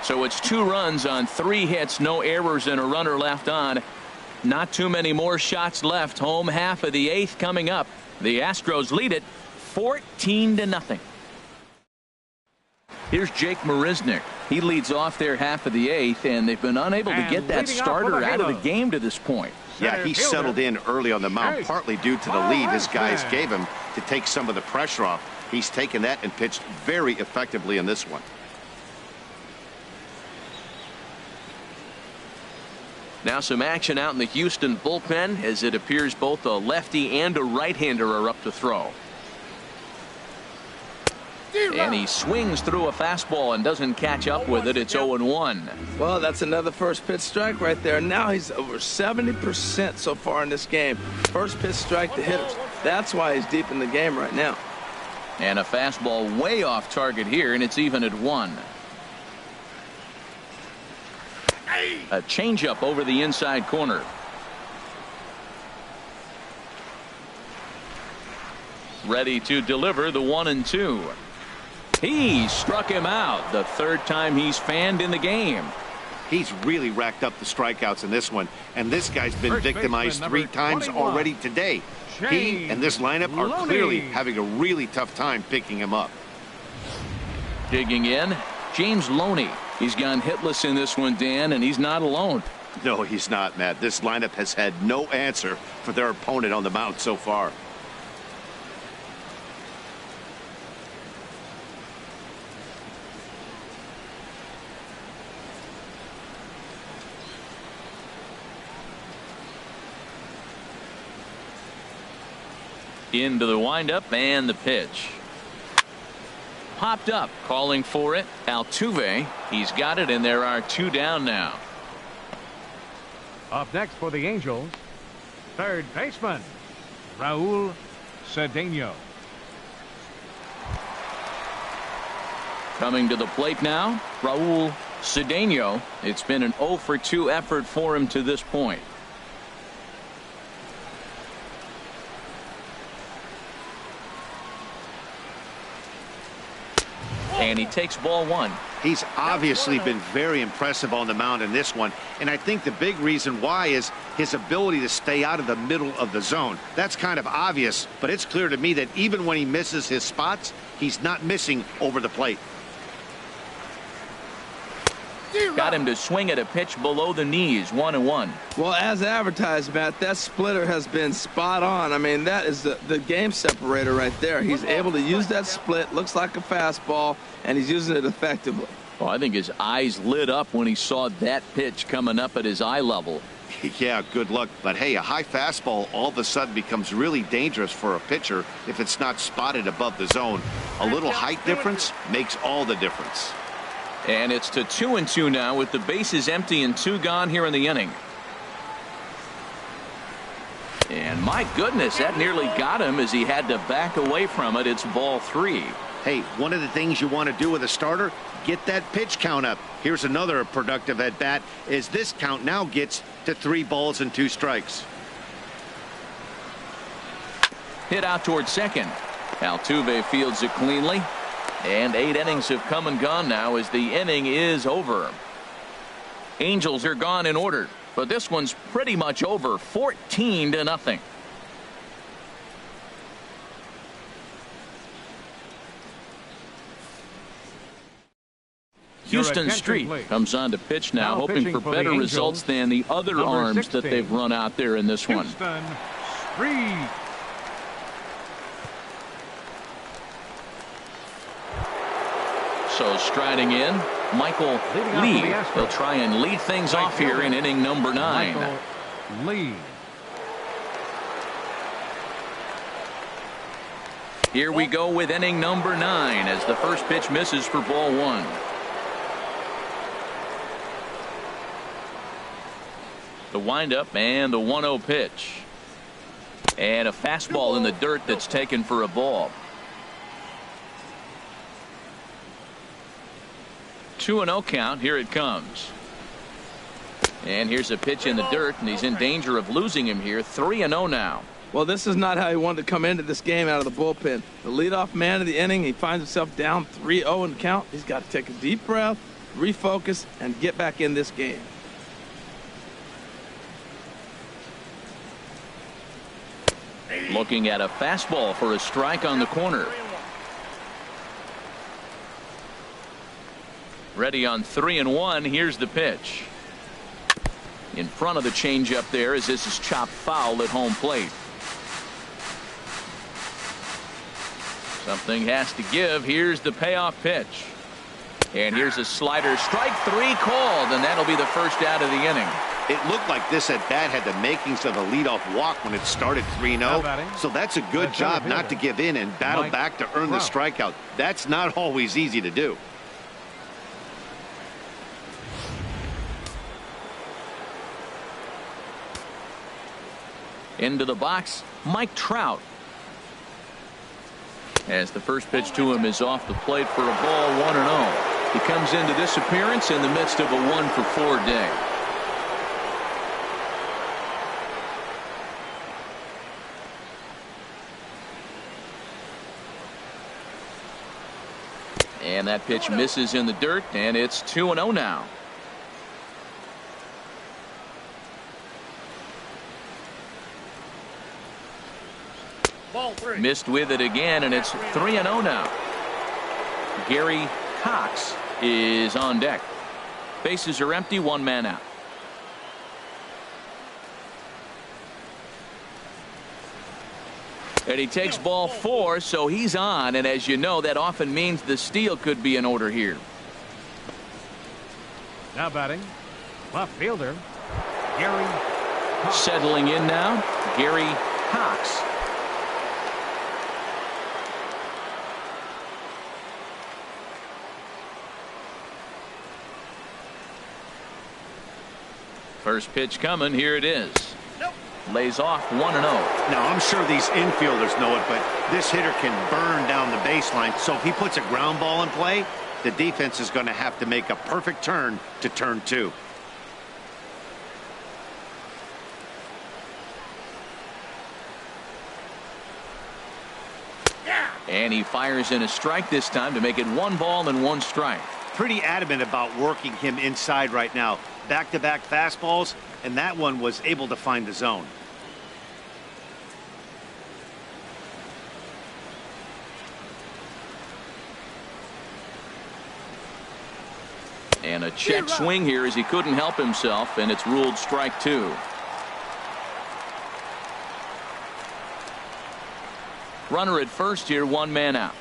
So it's 2 runs on 3 hits, no errors, and a runner left on. Not too many more shots left. Home half of the 8th coming up. The Astros lead it 14-0. Here's Jake Marisnick. He leads off their half of the 8th, and they've been unable to get that starter out of the game to this point. Yeah, he settled in early on the mound, partly due to the lead his guys gave him to take some of the pressure off. He's taken that and pitched very effectively in this one. Now some action out in the Houston bullpen, as it appears both a lefty and a right-hander are up to throw. And he swings through a fastball and doesn't catch up with it. It's 0-1. Well, that's another first pitch strike right there. Now he's over 70% so far in this game. First pitch strike to hitters. That's why he's deep in the game right now. And a fastball way off target here, and it's even at 1. A changeup over the inside corner. Ready to deliver the 1-2. He struck him out, the 3rd time he's fanned in the game. He's really racked up the strikeouts in this one, and this guy's been victimized 3 times already today. He and this lineup are clearly having a really tough time picking him up. Digging in, James Loney. He's gone hitless in this one, Dan, and he's not alone. No, he's not, Matt. This lineup has had no answer for their opponent on the mound so far. Into the windup and the pitch. Popped up, calling for it. Altuve, he's got it, and there are 2 down now. Up next for the Angels, third baseman, Raul Cedeno. Coming to the plate now, Raul Cedeno. It's been an 0 for 2 effort for him to this point. And he takes ball 1. He's obviously been very impressive on the mound in this one, and I think the big reason why is his ability to stay out of the middle of the zone. That's kind of obvious, but it's clear to me that even when he misses his spots, he's not missing over the plate. Got him to swing at a pitch below the knees, 1-1. Well, as advertised, Matt, that splitter has been spot on. I mean, that is the game separator right there. He's able to use that split, looks like a fastball, and he's using it effectively. Well, I think his eyes lit up when he saw that pitch coming up at his eye level. Yeah, good luck. But hey, a high fastball all of a sudden becomes really dangerous for a pitcher if it's not spotted above the zone. A little height difference makes all the difference. And it's to 2-2 now with the bases empty and 2 gone here in the inning. And my goodness, that nearly got him as he had to back away from it. It's ball 3. Hey, one of the things you want to do with a starter, get that pitch count up. Here's another productive at bat as this count now gets to 3 balls and 2 strikes. Hit out towards second. Altuve fields it cleanly. And 8 innings have come and gone now as the inning is over. Angels are gone in order, but this one's pretty much over, 14-0. Houston Street comes on to pitch now, hoping for better results than the other arms that they've run out there in this one. Houston Street. So striding in, Michael Lee. He'll try and lead things off here in inning number 9. Michael Lee. Here we go with inning number 9 as the first pitch misses for ball 1. The windup and the 1-0 pitch. And a fastball in the dirt that's taken for a ball. 2-0 count. Here it comes. And here's a pitch in the dirt, and he's in danger of losing him here. 3-0 now. Well, this is not how he wanted to come into this game out of the bullpen. The leadoff man of the inning, he finds himself down 3-0 in the count. He's got to take a deep breath, refocus, and get back in this game. Looking at a fastball for a strike on the corner. Ready on 3-1. Here's the pitch. In front of the changeup there as this is chopped foul at home plate. Something has to give. Here's the payoff pitch. And here's a slider. Strike 3 called, and that'll be the first out of the inning. It looked like this at bat had the makings of a leadoff walk when it started 3-0. So that's a good job not to give in and battle back to earn the strikeout. That's not always easy to do. Into the box, Mike Trout. As the first pitch to him is off the plate for a ball, 1-0. He comes into this appearance in the midst of a 1-for-4 day. And that pitch misses in the dirt, and it's 2-0 now. Missed with it again, and it's 3-0 now. Gary Cox is on deck. Bases are empty, one man out. And he takes ball 4, so he's on, and as you know, that often means the steal could be in order here. Now batting, left fielder, Gary Cox. Settling in now, Gary Cox. First pitch coming, here it is. Lays off 1-0. Now, I'm sure these infielders know it, but this hitter can burn down the baseline. So if he puts a ground ball in play, the defense is going to have to make a perfect turn to turn 2. And he fires in a strike this time to make it 1 ball and 1 strike. Pretty adamant about working him inside right now. Back-to-back fastballs, and that one was able to find the zone. And a check swing here as he couldn't help himself, and it's ruled strike 2. Runner at first here, 1 man out.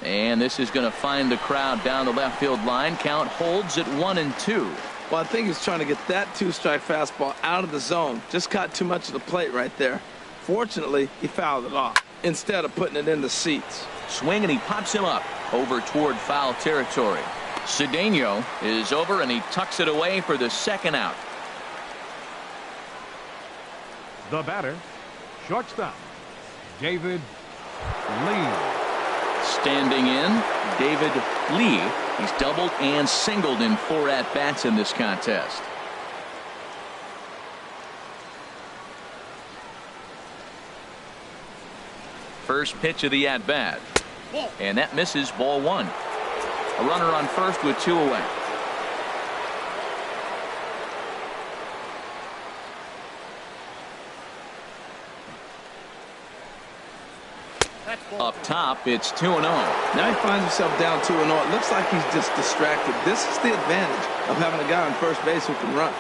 And this is going to find the crowd down the left field line. Count holds at 1-2. Well, I think he's trying to get that 2-strike fastball out of the zone. Just caught too much of the plate right there. Fortunately, he fouled it off instead of putting it in the seats. Swing, and he pops him up over toward foul territory. Cedeno is over, and he tucks it away for the second out. The batter, shortstop, David Lee. Standing in, David Lee. He's doubled and singled in 4 at-bats in this contest. First pitch of the at-bat. And that misses, ball 1. A runner on first with 2 away. Up top, it's 2-0. Now he finds himself down 2-0. It looks like he's just distracted. This is the advantage of having a guy on first base who can run.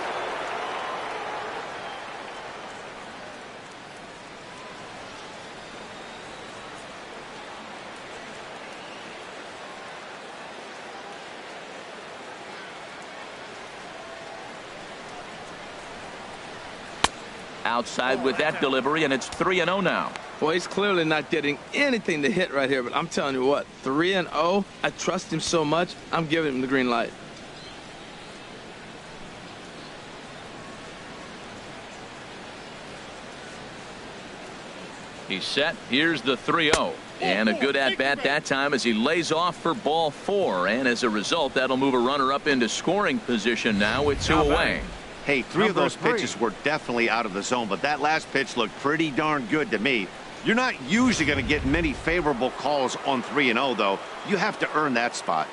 Outside with that delivery, and it's 3-0 now. Well, he's clearly not getting anything to hit right here, but I'm telling you what, 3-0, I trust him so much, I'm giving him the green light. He's set. Here's the 3-0. And a good at-bat that time as he lays off for ball 4. And as a result, that'll move a runner up into scoring position now with 2 away. Hey, 3 of those pitches were definitely out of the zone, but that last pitch looked pretty darn good to me. You're not usually going to get many favorable calls on 3-0, though. You have to earn that spot.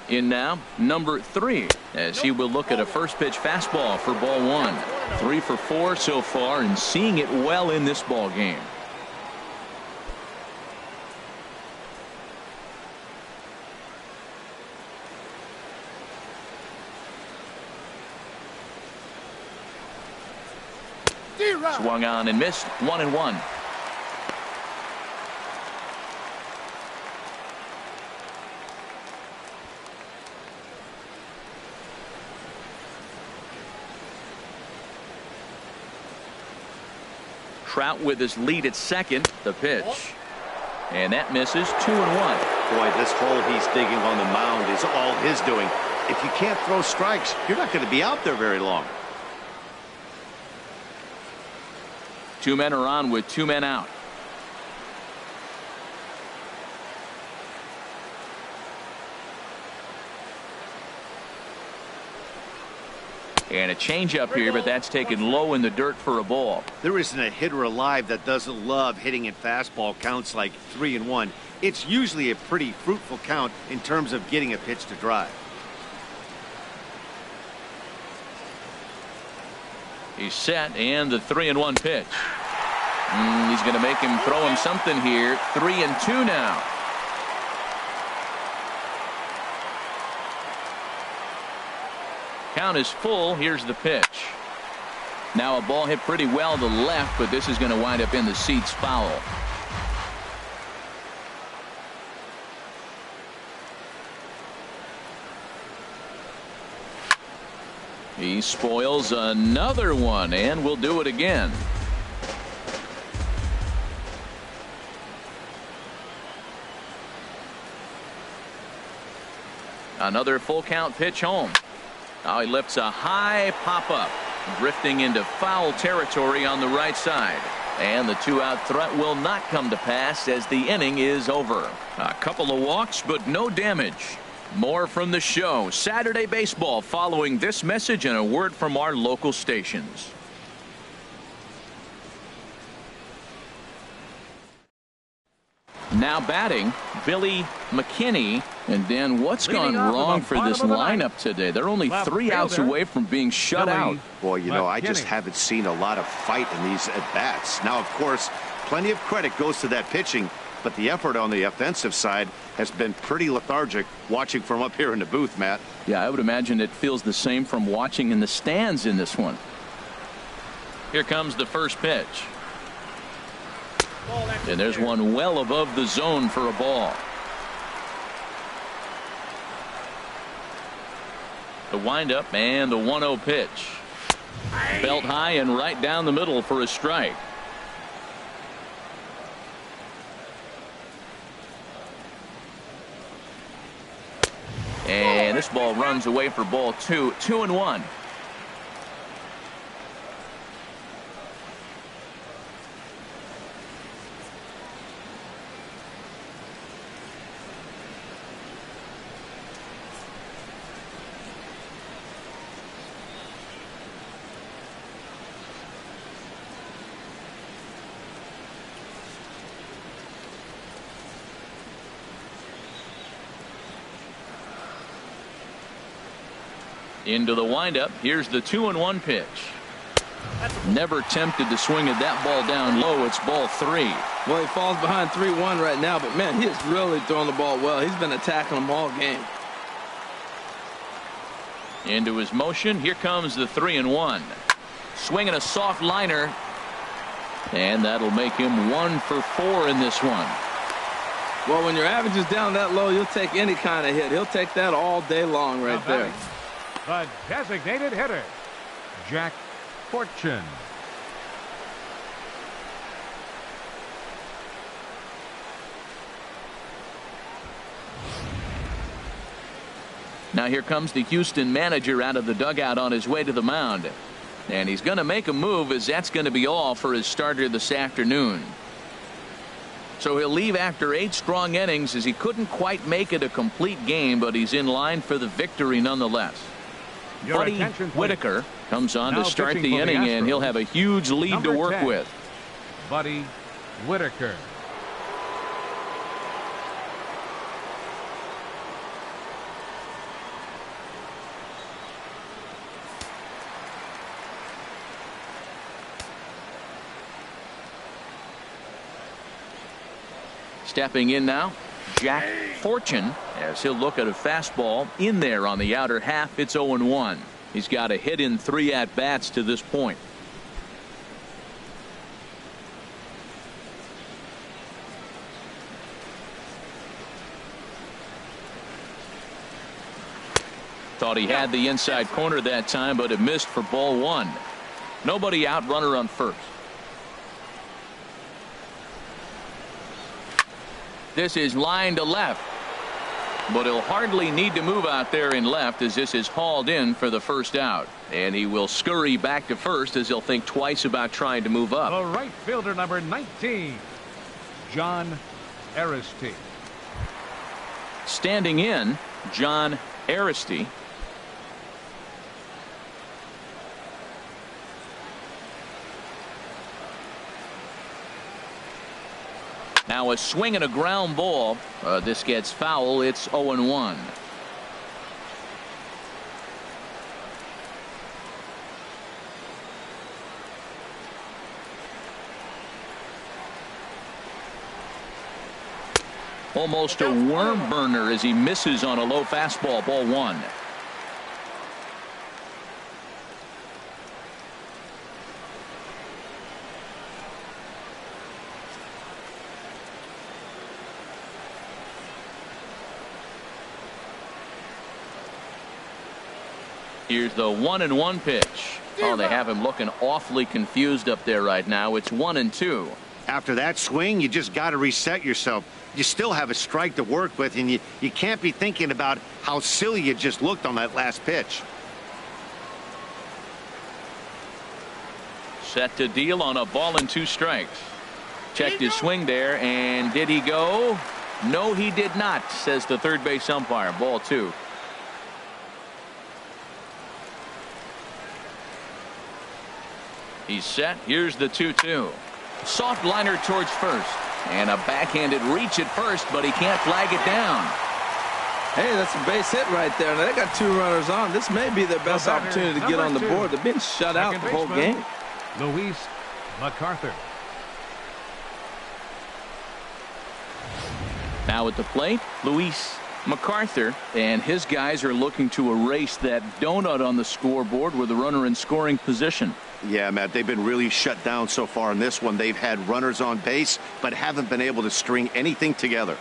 In now, number 3, as he will look at a first pitch fastball for ball 1. 3 for 4 so far, and seeing it well in this ball game. Swung on and missed, 1-1. Trout with his lead at second. The pitch. And that misses, 2-1. Boy, this hole he's digging on the mound is all his doing. If you can't throw strikes, you're not going to be out there very long. 2 men are on with 2 men out. And a changeup here, but that's taken low in the dirt for a ball. There isn't a hitter alive that doesn't love hitting in fastball counts like 3-1. It's usually a pretty fruitful count in terms of getting a pitch to drive. He's set, and the 3-1 pitch. He's going to make him throw him something here. 3-2 now. Count is full. Here's the pitch. Now a ball hit pretty well to left, but this is going to wind up in the seats foul. He spoils another one, and will do it again. Another full count pitch home. Now he lifts a high pop-up, drifting into foul territory on the right side. And the two-out threat will not come to pass as the inning is over. A couple of walks, but no damage. More from the show. Saturday Baseball following this message and a word from our local stations. Now batting, Billy McKinney. And Dan, what's gone wrong for this lineup today? They're only 3 outs away from being shut out. Boy, you know, I just haven't seen a lot of fight in these at-bats. Now, of course, plenty of credit goes to that pitching, but the effort on the offensive side has been pretty lethargic watching from up here in the booth, Matt. Yeah, I would imagine it feels the same from watching in the stands in this one. Here comes the first pitch. And there's one well above the zone for a ball. The windup and the 1-0 pitch. Belt high and right down the middle for a strike. And this ball runs away for ball 2. 2-1. Into the windup. Here's the 2-1 pitch. Never tempted to swing at that ball down low. It's ball 3. Well, he falls behind 3-1 right now, but man, he is really throwing the ball well. He's been attacking them all game. Into his motion. Here comes the 3-1. Swinging a soft liner. And that'll make him 1 for 4 in this one. Well, when your average is down that low, you'll take any kind of hit. He'll take that all day long right there. The designated hitter, Jack Fortune. Now here comes the Houston manager out of the dugout on his way to the mound. And he's going to make a move, as that's going to be all for his starter this afternoon. So he'll leave after 8 strong innings, as he couldn't quite make it a complete game, but he's in line for the victory nonetheless. Buddy Whitaker comes on to start the inning, and he'll have a huge lead to work with. Buddy Whitaker. Stepping in now, Jack Fortune, as he'll look at a fastball in there on the outer half. It's 0-1. He's got a hit in 3 at-bats to this point. Thought he had the inside corner that time, but it missed for ball 1. Nobody out, runner on first. This is line to left, but he'll hardly need to move out there in left, as this is hauled in for the first out. And he will scurry back to first, as he'll think twice about trying to move up. The right fielder, number 19, John Aristy. Standing in, John Aristy. Now a swing and a ground ball. This gets foul. It's 0-1. Almost a worm burner as he misses on a low fastball. Ball 1. Here's the 1-1 pitch. Oh, they have him looking awfully confused up there right now. It's 1-2. After that swing, you just got to reset yourself. You still have a strike to work with, and you can't be thinking about how silly you just looked on that last pitch. Set to deal on a ball and 2 strikes. Checked his swing there, and did he go? No, he did not, says the third base umpire. Ball 2. He's set. Here's the 2-2. Soft liner towards first. And a backhanded reach at first, but he can't flag it down. Hey, that's a base hit right there. Now they got 2 runners on. This may be their best opportunity to get on the board. They've been shut out the whole game. Luis MacArthur. Now at the plate, Luis MacArthur, and his guys are looking to erase that donut on the scoreboard with a runner in scoring position. Yeah, Matt, they've been really shut down so far in this one. They've had runners on base, but haven't been able to string anything together.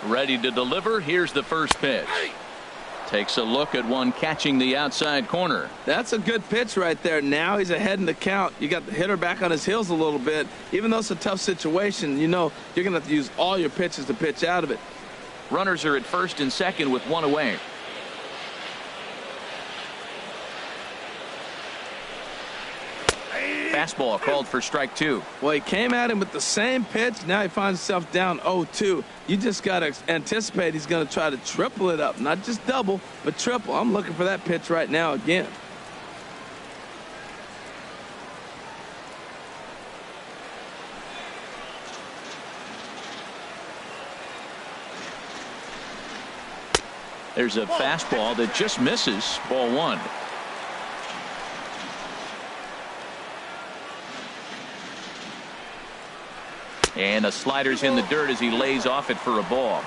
Ready to deliver. Here's the first pitch. Takes a look at one catching the outside corner. That's a good pitch right there. Now he's ahead in the count. You got the hitter back on his heels a little bit. Even though it's a tough situation, you know you're going to have to use all your pitches to pitch out of it. Runners are at first and second with 1 away. Fastball called for strike 2. Well, he came at him with the same pitch. Now he finds himself down 0-2. You just got to anticipate he's going to try to triple it up. Not just double, but triple. I'm looking for that pitch right now again. There's a fastball that just misses. Ball 1. And a slider's in the dirt as he lays off it for a ball.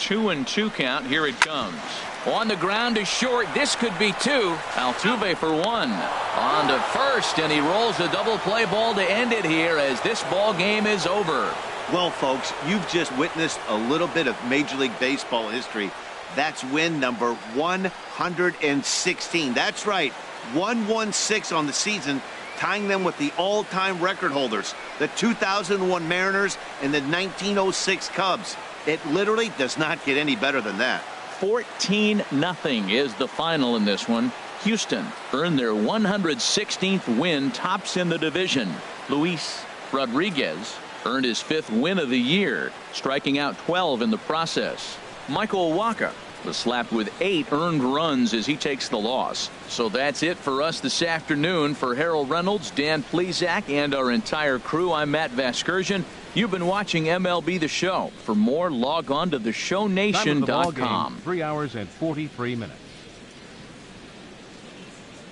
Two and 2 count. Here it comes. On the ground is short. This could be 2. Altuve for 1. On to first, and he rolls a double play ball to end it here as this ball game is over. Well, folks, you've just witnessed a little bit of Major League Baseball history. That's win number 116. That's right, 116 on the season, tying them with the all-time record holders, the 2001 Mariners and the 1906 Cubs. It literally does not get any better than that. 14-0 is the final in this one. Houston earned their 116th win, tops in the division. Luis Rodriguez earned his 5th win of the year, striking out 12 in the process. Michael Wacha was slapped with 8 earned runs as he takes the loss. So that's it for us this afternoon. For Harold Reynolds, Dan Plesac, and our entire crew, I'm Matt Vasgersian. You've been watching MLB The Show. For more, log on to theshownation.com. 3 hours and 43 minutes.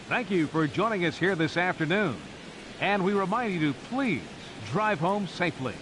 Thank you for joining us here this afternoon. And we remind you to please drive home safely.